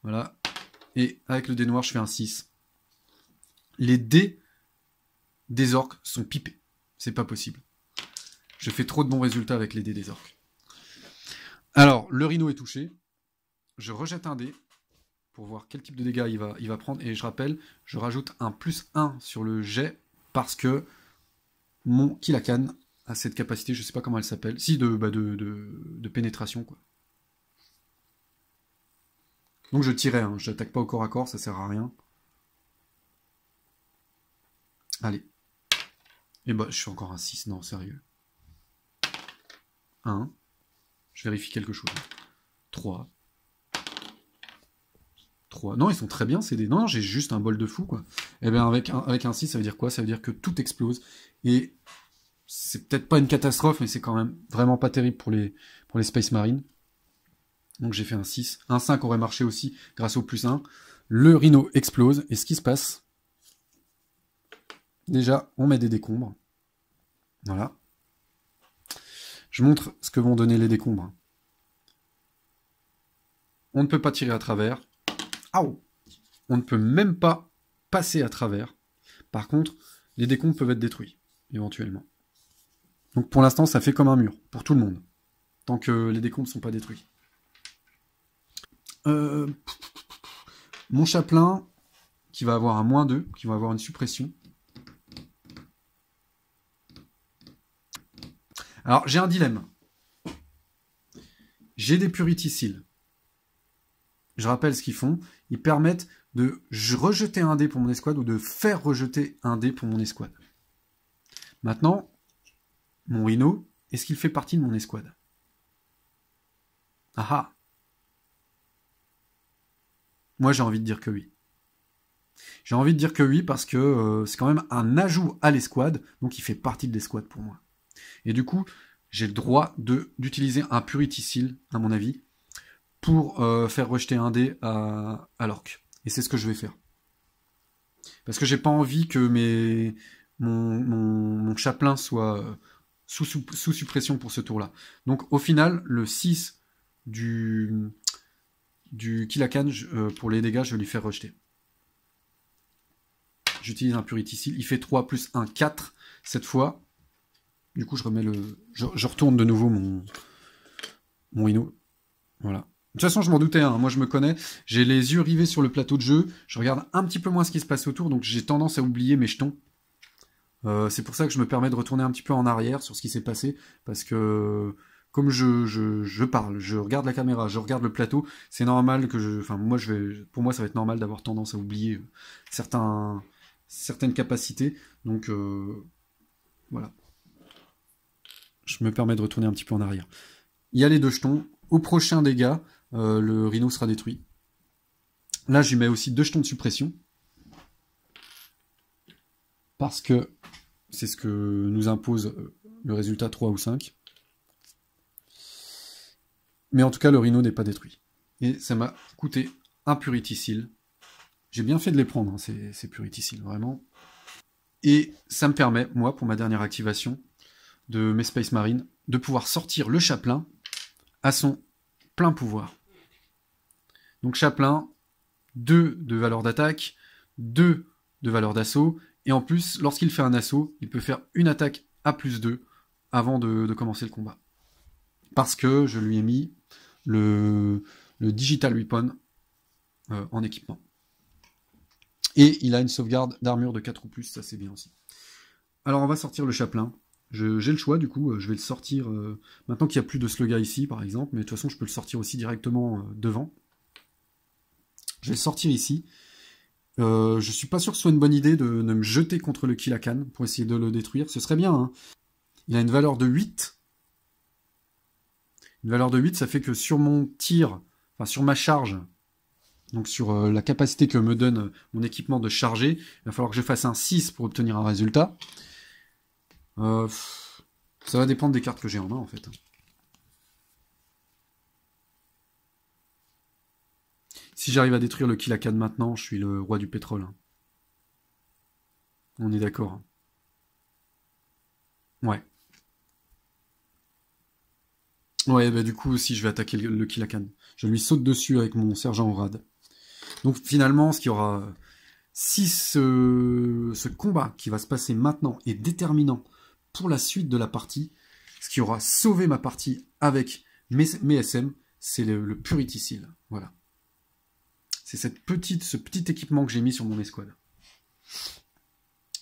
Voilà. Et avec le dé noir, je fais un 6. Les dés des orques sont pipés. C'est pas possible. Je fais trop de bons résultats avec les dés des orques. Alors, le Rhino est touché. Je rejette un dé pour voir quel type de dégâts il va prendre. Et je rappelle, je rajoute un plus 1 sur le jet parce que mon Kill la Canne a cette capacité, je sais pas comment elle s'appelle, si de pénétration quoi. Donc je tirais, hein, j'attaque pas au corps à corps, ça sert à rien. Allez. Et bah je suis encore un 6, non sérieux. 1. Je vérifie quelque chose. 3. 3. Non, ils sont très bien, c'est des... Non, j'ai juste un bol de fou, quoi. Et bien, avec un 6, ça veut dire quoi? Ça veut dire que tout explose. Et c'est peut-être pas une catastrophe, mais c'est quand même vraiment pas terrible pour les Space Marines. Donc j'ai fait un 6. Un 5 aurait marché aussi, grâce au plus 1. Le Rhino explose. Et ce qui se passe... Déjà, on met des décombres. Voilà. Je montre ce que vont donner les décombres. On ne peut pas tirer à travers. Aouh! On ne peut même pas passer à travers. Par contre, les décombres peuvent être détruits, éventuellement. Donc pour l'instant, ça fait comme un mur, pour tout le monde. Tant que les décombres ne sont pas détruits. Mon chapelain, qui va avoir un -2, qui va avoir une suppression. Alors, j'ai un dilemme. J'ai des Purity Seals. Je rappelle ce qu'ils font. Ils permettent de rejeter un dé pour mon escouade ou de faire rejeter un dé pour mon escouade. Maintenant, mon Rhino, est-ce qu'il fait partie de mon escouade? Ah ah! Moi, j'ai envie de dire que oui. J'ai envie de dire que oui parce que c'est quand même un ajout à l'escouade, donc il fait partie de l'escouade pour moi. Et du coup, j'ai le droit d'utiliser un Purity Seal, à mon avis, pour faire rejeter un dé à l'orque. Et c'est ce que je vais faire. Parce que j'ai pas envie que mon chapelain soit sous suppression pour ce tour-là. Donc au final, le 6 du Kill la Canne, pour les dégâts, je vais lui faire rejeter. J'utilise un Purity Seal. Il fait 3 plus 1, 4 cette fois. Du coup, je remets je retourne de nouveau mon Rhino. Voilà. De toute façon, je m'en doutais, hein. Moi je me connais, j'ai les yeux rivés sur le plateau de jeu, je regarde un petit peu moins ce qui se passe autour, donc j'ai tendance à oublier mes jetons. C'est pour ça que je me permets de retourner un petit peu en arrière sur ce qui s'est passé, parce que comme je parle, je regarde la caméra, je regarde le plateau, c'est normal que enfin moi pour moi ça va être normal d'avoir tendance à oublier certaines capacités, donc voilà. Je me permets de retourner un petit peu en arrière. Il y a les 2 jetons. Au prochain dégât, le Rhino sera détruit. Là, je lui mets aussi 2 jetons de suppression. Parce que c'est ce que nous impose le résultat 3 ou 5. Mais en tout cas, le Rhino n'est pas détruit. Et ça m'a coûté un Purity Seal. J'ai bien fait de les prendre, hein, ces Purity Seal, vraiment. Et ça me permet, moi, pour ma dernière activation de mes Space Marines, de pouvoir sortir le chaplain à son plein pouvoir. Donc chaplain, 2 de valeur d'attaque, 2 de valeur d'assaut, et en plus, lorsqu'il fait un assaut, il peut faire une attaque à +2 avant de commencer le combat. Parce que je lui ai mis le Digital Weapon en équipement. Et il a une sauvegarde d'armure de 4 ou plus, ça c'est bien aussi. Alors on va sortir le chaplain. J'ai le choix du coup, je vais le sortir maintenant qu'il n'y a plus de Slugga ici par exemple, mais de toute façon je peux le sortir aussi directement devant. Je vais le sortir ici. Je suis pas sûr que ce soit une bonne idée de me jeter contre le Kilakan pour essayer de le détruire. Ce serait bien, hein. Il a une valeur de 8. Une valeur de 8, ça fait que sur mon tir, enfin sur ma charge, donc sur la capacité que me donne mon équipement de charger, il va falloir que je fasse un 6 pour obtenir un résultat. Ça va dépendre des cartes que j'ai en main en fait. Si j'arrive à détruire le Kilakan maintenant, je suis le roi du pétrole. On est d'accord. Ouais. Ouais, bah du coup, si je vais attaquer le Kilakan, je lui saute dessus avec mon sergent au rad. Donc finalement, ce qui aura... Si ce combat qui va se passer maintenant est déterminant pour la suite de la partie, ce qui aura sauvé ma partie avec mes SM, c'est le Purity Seal. Voilà. C'est ce petit équipement que j'ai mis sur mon escouade.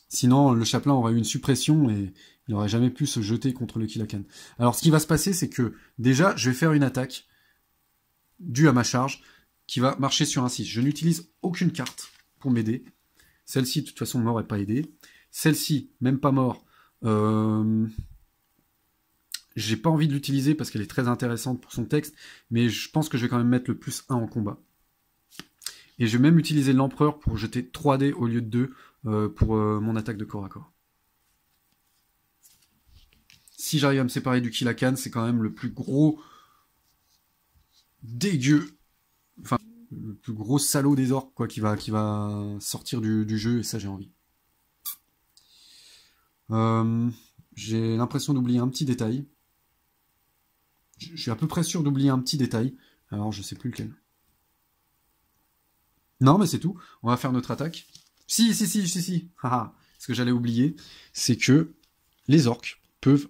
Sinon, le chaplain aurait eu une suppression et il n'aurait jamais pu se jeter contre le Kilakan. Alors, ce qui va se passer, c'est que, déjà, je vais faire une attaque due à ma charge qui va marcher sur un 6. Je n'utilise aucune carte pour m'aider. Celle-ci, de toute façon, ne m'aurait pas aidé. Celle-ci, même pas mort. J'ai pas envie de l'utiliser parce qu'elle est très intéressante pour son texte, mais je pense que je vais quand même mettre le +1 en combat. Et je vais même utiliser l'empereur pour jeter 3 dés au lieu de 2 pour mon attaque de corps à corps. Si j'arrive à me séparer du Kilakan, c'est quand même le plus gros dégueu, enfin le plus gros salaud des orques quoi, qui va sortir du jeu, et ça j'ai envie. J'ai l'impression d'oublier un petit détail. Je suis à peu près sûr d'oublier un petit détail. Alors je sais plus lequel. Non mais c'est tout. On va faire notre attaque. Si. Haha. Ce que j'allais oublier, c'est que les orques peuvent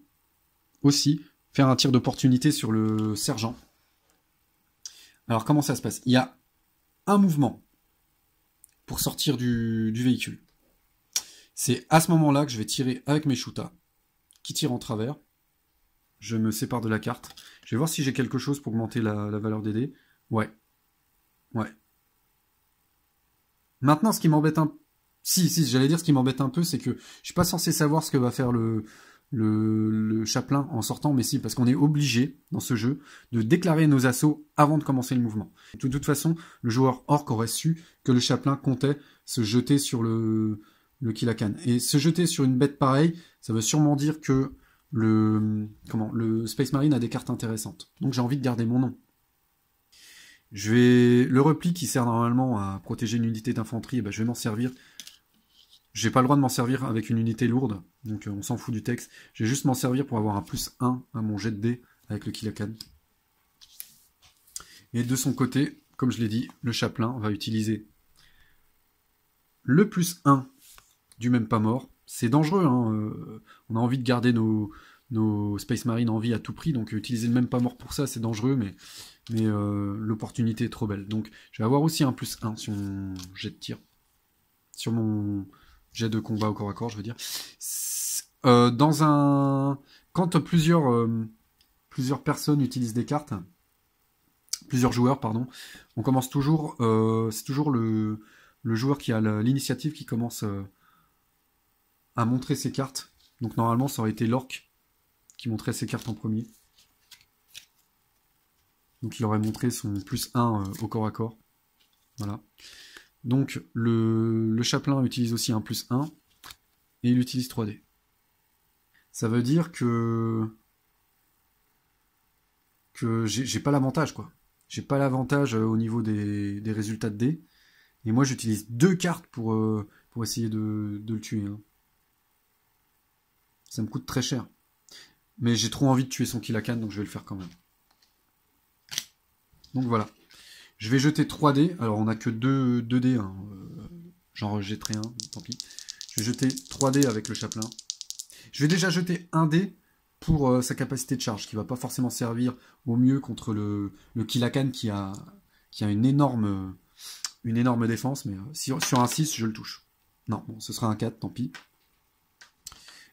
aussi faire un tir d'opportunité sur le sergent. Alors comment ça se passe? Il y a un mouvement pour sortir du véhicule. C'est à ce moment-là que je vais tirer avec mes shootas, qui tirent en travers. Je me sépare de la carte. Je vais voir si j'ai quelque chose pour augmenter la valeur des dés. Ouais. Maintenant, ce qui m'embête un... Si, j'allais dire ce qui m'embête un peu, c'est que je suis pas censé savoir ce que va faire le chaplain en sortant, mais si, parce qu'on est obligé, dans ce jeu, de déclarer nos assauts avant de commencer le mouvement. De toute façon, le joueur orc aurait su que le chaplain comptait se jeter sur le Kilakan. Et se jeter sur une bête pareille, ça veut sûrement dire que le Space Marine a des cartes intéressantes. Donc j'ai envie de garder mon nom. Le repli qui sert normalement à protéger une unité d'infanterie, je vais m'en servir. J'ai pas le droit de m'en servir avec une unité lourde, donc on s'en fout du texte. Je vais juste m'en servir pour avoir un +1 à mon jet de dés avec le Kilakan. Et de son côté, comme je l'ai dit, le chaplain va utiliser le +1 du même pas mort. C'est dangereux, hein, on a envie de garder nos Space Marines en vie à tout prix, donc utiliser le même pas mort pour ça, c'est dangereux, mais l'opportunité est trop belle. Donc je vais avoir aussi un +1 sur mon jet de tir. Sur mon jet de combat au corps à corps, je veux dire. Quand plusieurs personnes utilisent des cartes, plusieurs joueurs, pardon, on commence toujours, c'est toujours le joueur qui a l'initiative qui commence à montrer ses cartes. Donc normalement, ça aurait été l'orc qui montrait ses cartes en premier. Donc il aurait montré son +1 au corps à corps. Voilà. Donc le chaplain utilise aussi un +1 et il utilise 3D. Ça veut dire que j'ai pas l'avantage quoi. j'ai pas l'avantage au niveau des résultats de dés. Et moi, j'utilise 2 cartes pour essayer de le tuer. Hein. Ça me coûte très cher. Mais j'ai trop envie de tuer son Kilakan, donc je vais le faire quand même. Donc voilà. Je vais jeter 3 dés. Alors, on n'a que 2 dés. Hein. J'en rejetterai un, tant pis. Je vais jeter 3 dés avec le chaplain. Je vais déjà jeter un dé pour sa capacité de charge, qui va pas forcément servir au mieux contre le Kilakan qui a une énorme défense, mais sur un 6, je le touche. Non, bon, ce sera un 4, tant pis.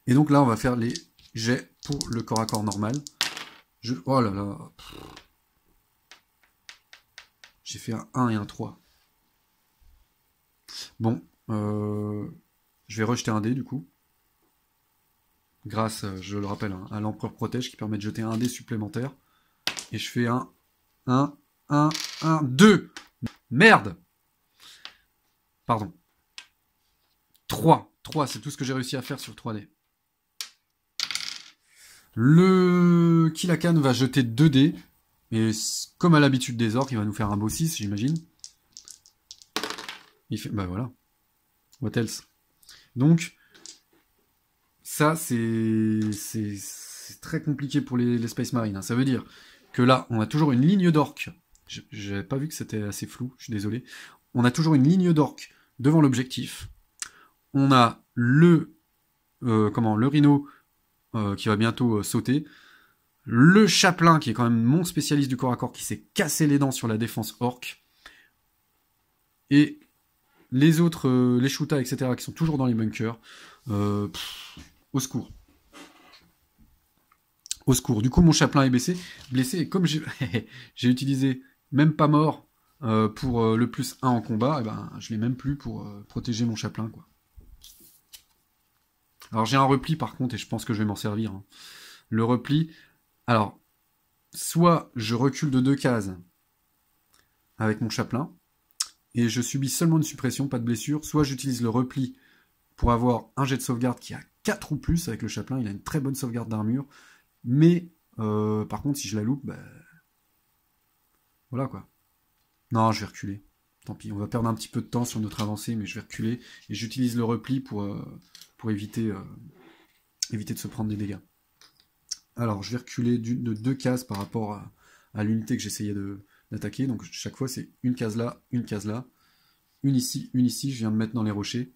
Et donc là, on va faire les jets pour le corps à corps normal. Oh là là. J'ai fait un 1 et un 3. Bon, je vais rejeter un dé du coup. Grâce, je le rappelle, hein, à l'Empereur Protège qui permet de jeter un dé supplémentaire. Et je fais un 2. Merde! Pardon. 3, c'est tout ce que j'ai réussi à faire sur 3D. Le Kilakan va jeter 2 dés. Et comme à l'habitude des orques, il va nous faire un beau 6, j'imagine. Il fait... Bah voilà. What else? Donc, ça, c'est très compliqué pour les Space Marines. Hein. Ça veut dire que là, on a toujours une ligne d'orques. J'avais pas vu que c'était assez flou, je suis désolé. On a toujours une ligne d'orques devant l'objectif. On a le rhino qui va bientôt sauter. Le chaplain, qui est quand même mon spécialiste du corps à corps, qui s'est cassé les dents sur la défense orque. Et les autres, les Shuta, etc., qui sont toujours dans les bunkers. Au secours. Au secours. Du coup, mon chaplain est blessé. Et comme j'ai utilisé même pas mort pour le plus 1 en combat, et ben, je l'ai même plus pour protéger mon chaplain, quoi. Alors, j'ai un repli, par contre, et je pense que je vais m'en servir. Hein. Le repli... Alors, soit je recule de 2 cases avec mon chaplain, et je subis seulement une suppression, pas de blessure, soit j'utilise le repli pour avoir un jet de sauvegarde qui a 4 ou plus avec le chaplain, il a une très bonne sauvegarde d'armure, mais par contre, si je la loupe, bah... voilà quoi. Non, je vais reculer. Tant pis, on va perdre un petit peu de temps sur notre avancée, mais je vais reculer, et j'utilise le repli pour éviter de se prendre des dégâts. Alors, je vais reculer de 2 cases par rapport à l'unité que j'essayais d'attaquer. Donc, chaque fois, c'est une case là, une ici, je viens de mettre dans les rochers.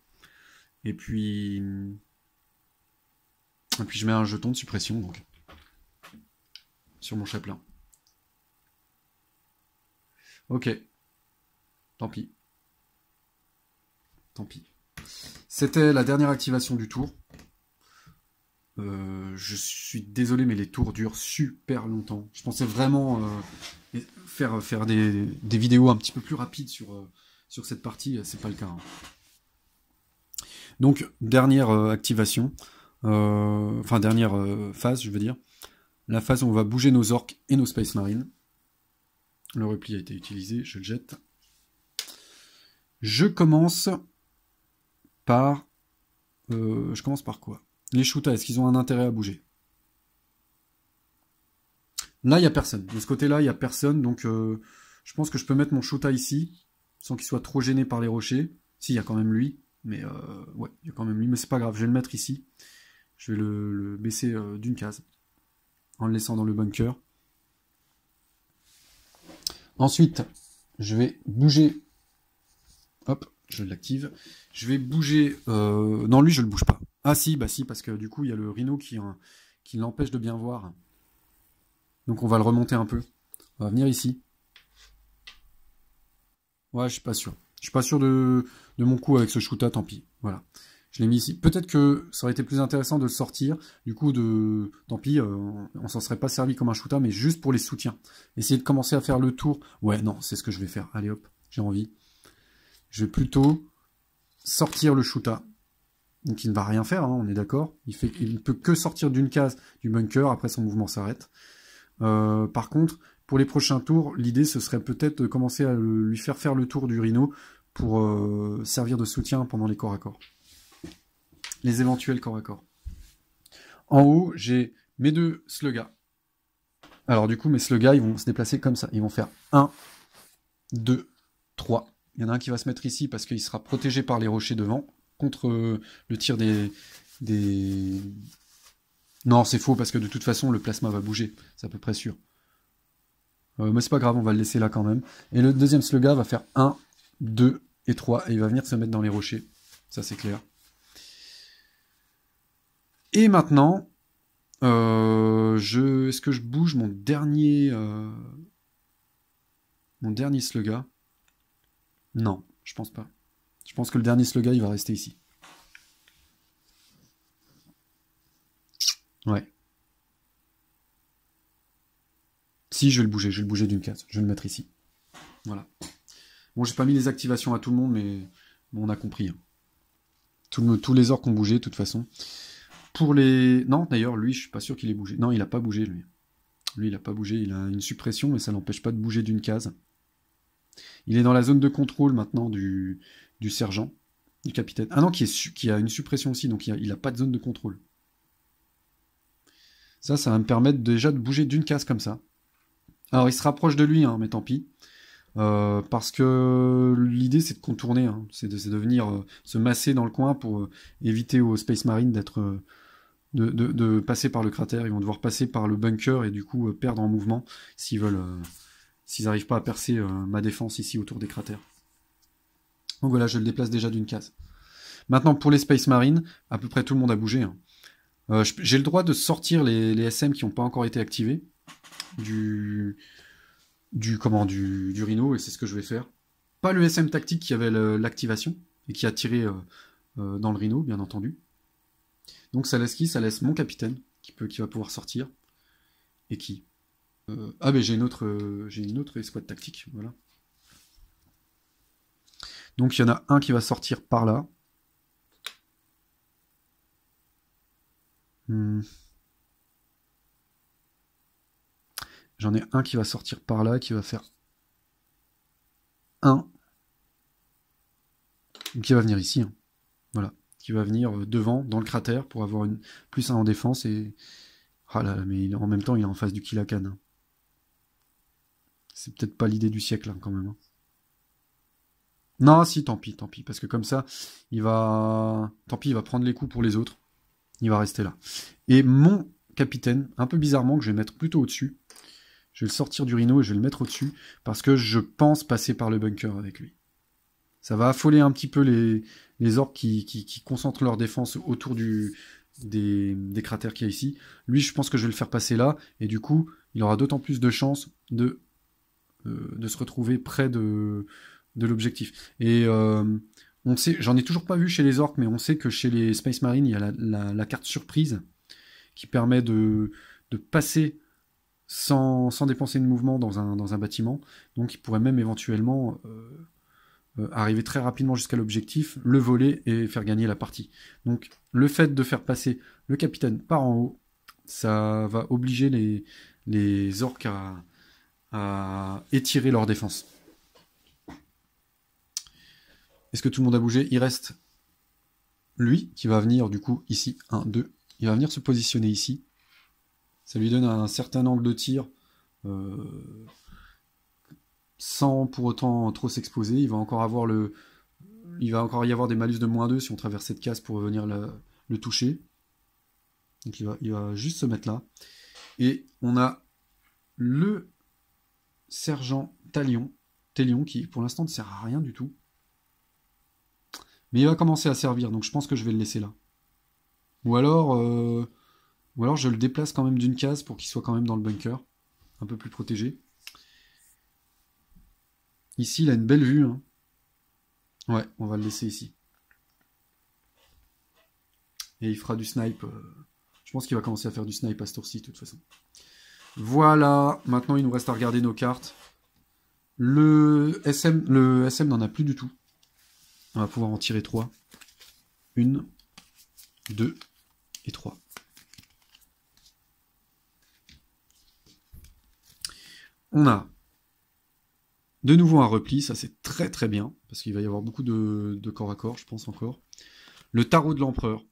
Et puis je mets un jeton de suppression, donc, sur mon chaplain. Ok. Tant pis. Tant pis. C'était la dernière activation du tour. Je suis désolé, mais les tours durent super longtemps. Je pensais vraiment faire des vidéos un petit peu plus rapides sur cette partie. C'est pas le cas. Hein. Donc, dernière activation. Enfin, dernière phase, je veux dire. La phase où on va bouger nos orques et nos Space Marines. Le repli a été utilisé, je le jette. Je commence par... je commence par quoi? Les Shuta, est-ce qu'ils ont un intérêt à bouger? Là, il n'y a personne. De ce côté-là, il n'y a personne. Donc, je pense que je peux mettre mon Shuta ici, sans qu'il soit trop gêné par les rochers. Si, il y a quand même lui. Mais, ouais, il y a quand même lui. Mais c'est pas grave, je vais le mettre ici. Je vais le baisser d'une case. En le laissant dans le bunker. Ensuite, je vais bouger... Hop, je l'active. Je vais bouger... Non, lui, je le bouge pas. Ah si, bah si, parce que du coup, il y a le rhino qui l'empêche de bien voir. Donc on va le remonter un peu. On va venir ici. Ouais, je suis pas sûr. Je suis pas sûr de mon coup avec ce Shuta, tant pis. Voilà. Je l'ai mis ici. Peut-être que ça aurait été plus intéressant de le sortir. Du coup, tant pis, on s'en serait pas servi comme un Shuta, mais juste pour les soutiens. Essayer de commencer à faire le tour. Ouais, non, c'est ce que je vais faire. Allez hop, j'ai envie. Je vais plutôt sortir le Shuta. Donc il ne va rien faire, hein, on est d'accord. Il ne peut que sortir d'une case du bunker, après son mouvement s'arrête. Par contre, pour les prochains tours, l'idée ce serait peut-être de commencer à lui faire le tour du rhino pour servir de soutien pendant les corps à corps. Les éventuels corps à corps. En haut, j'ai mes 2 slugas. Alors du coup, mes slugas, ils vont se déplacer comme ça. Ils vont faire 1, 2, 3. Il y en a un qui va se mettre ici parce qu'il sera protégé par les rochers devant contre le tir des... Non, c'est faux parce que de toute façon, le plasma va bouger. C'est à peu près sûr. Mais c'est pas grave, on va le laisser là quand même. Et le deuxième slugga va faire 1, 2 et 3. Et il va venir se mettre dans les rochers. Ça, c'est clair. Et maintenant, est-ce que je bouge mon dernier slugga? Non, je pense pas. Je pense que le dernier slugga, il va rester ici. Ouais. Si, je vais le bouger d'une case. Je vais le mettre ici. Voilà. Bon, j'ai pas mis les activations à tout le monde, mais bon, on a compris. Hein. Tous les orques ont bougé, de toute façon. Pour les... Non, d'ailleurs, lui, je suis pas sûr qu'il ait bougé. Non, il a pas bougé, lui. Lui, il a pas bougé. Il a une suppression, mais ça l'empêche pas de bouger d'une case. Il est dans la zone de contrôle, maintenant, du sergent, du capitaine. Ah non, qui a une suppression aussi, donc il a pas de zone de contrôle. Ça va me permettre déjà de bouger d'une case comme ça. Alors, il se rapproche de lui, hein, mais tant pis. Parce que l'idée c'est de contourner, hein. C'est de venir se masser dans le coin pour éviter aux Space Marines de passer par le cratère. Ils vont devoir passer par le bunker et du coup perdre en mouvement s'ils n'arrivent pas à percer ma défense ici autour des cratères. Donc voilà, je le déplace déjà d'une case. Maintenant pour les Space Marines, à peu près tout le monde a bougé. Hein. J'ai le droit de sortir les SM qui n'ont pas encore été activés du Rhino, et c'est ce que je vais faire. Pas le SM tactique qui avait l'activation et qui a tiré dans le Rhino, bien entendu. Donc ça laisse qui? Ça laisse mon capitaine qui va pouvoir sortir. Et qui Ah ben j'ai une autre escouade tactique, voilà. Donc il y en a un qui va sortir par là. J'en ai un qui va sortir par là, qui va faire 1. Qui va venir ici. Hein. Voilà. Qui va venir devant, dans le cratère, pour avoir une plus 1 en défense. Et... Ah là, mais en même temps, il est en face du Kilakan. Hein. C'est peut-être pas l'idée du siècle, hein, quand même. Hein. Non, si, tant pis, parce que comme ça, tant pis, il va prendre les coups pour les autres. Il va rester là. Et mon capitaine, un peu bizarrement, que je vais mettre plutôt au-dessus, je vais le sortir du Rhino et je vais le mettre au-dessus, parce que je pense passer par le bunker avec lui. Ça va affoler un petit peu les orques qui concentrent leur défense autour des cratères qu'il y a ici. Lui, je pense que je vais le faire passer là, et du coup, il aura d'autant plus de chances de se retrouver près de l'objectif. Et on sait, j'en ai toujours pas vu chez les orques, mais on sait que chez les Space Marines, il y a la carte surprise qui permet de passer sans dépenser de mouvement dans un bâtiment. Donc il pourrait même éventuellement arriver très rapidement jusqu'à l'objectif, le voler et faire gagner la partie. Donc le fait de faire passer le capitaine par en haut, ça va obliger les orques à étirer leur défense. Est-ce que tout le monde a bougé? Il reste lui qui va venir du coup ici, 1, 2. Il va venir se positionner ici. Ça lui donne un certain angle de tir sans pour autant trop s'exposer. Il va encore y avoir des malus de -2 si on traverse cette case pour venir le toucher. Donc il va juste se mettre là. Et on a le sergent Talion qui pour l'instant ne sert à rien du tout. Mais il va commencer à servir, donc je pense que je vais le laisser là. Ou alors je le déplace quand même d'une case pour qu'il soit quand même dans le bunker. Un peu plus protégé. Ici, il a une belle vue. Hein. Ouais, on va le laisser ici. Et il fera du snipe. Je pense qu'il va commencer à faire du snipe à ce tour-ci, de toute façon. Voilà, maintenant il nous reste à regarder nos cartes. Le SM n'en a plus du tout. On va pouvoir en tirer 3. 1, 2 et 3. On a de nouveau un repli, ça c'est très très bien, parce qu'il va y avoir beaucoup de corps à corps, je pense encore. Le tarot de l'empereur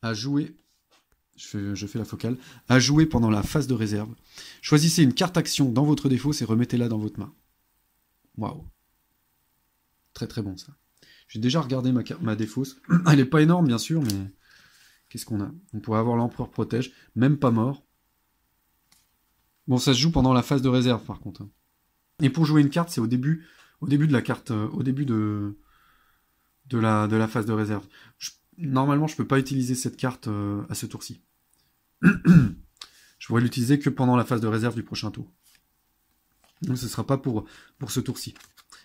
a joué Je fais la focale. À jouer pendant la phase de réserve. Choisissez une carte action dans votre défausse et remettez-la dans votre main. Waouh. Très très bon ça. J'ai déjà regardé ma défausse. Elle n'est pas énorme bien sûr, mais qu'est-ce qu'on a? On pourrait avoir l'empereur protège, même pas mort. Bon, ça se joue pendant la phase de réserve par contre. Et pour jouer une carte, c'est au début de la carte, au début de la phase de réserve. Normalement, je peux pas utiliser cette carte à ce tour-ci. Je pourrais l'utiliser que pendant la phase de réserve du prochain tour. Donc ce sera pas pour ce tour-ci.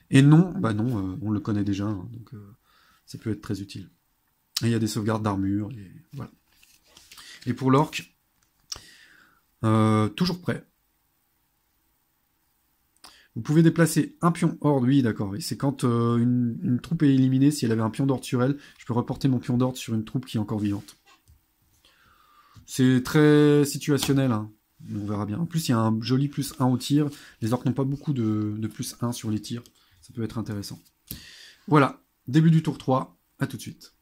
Et non, bah non, on le connaît déjà, hein, donc ça peut être très utile. Et il y a des sauvegardes d'armure, et voilà. Et pour l'orc, toujours prêt. Vous pouvez déplacer un pion horde, oui d'accord, c'est quand une troupe est éliminée, si elle avait un pion d'ordre sur elle, je peux reporter mon pion d'ordre sur une troupe qui est encore vivante. C'est très situationnel, hein. On verra bien. En plus, il y a un joli plus 1 au tir. Les orques n'ont pas beaucoup de plus 1 sur les tirs. Ça peut être intéressant. Voilà, début du tour 3. À tout de suite.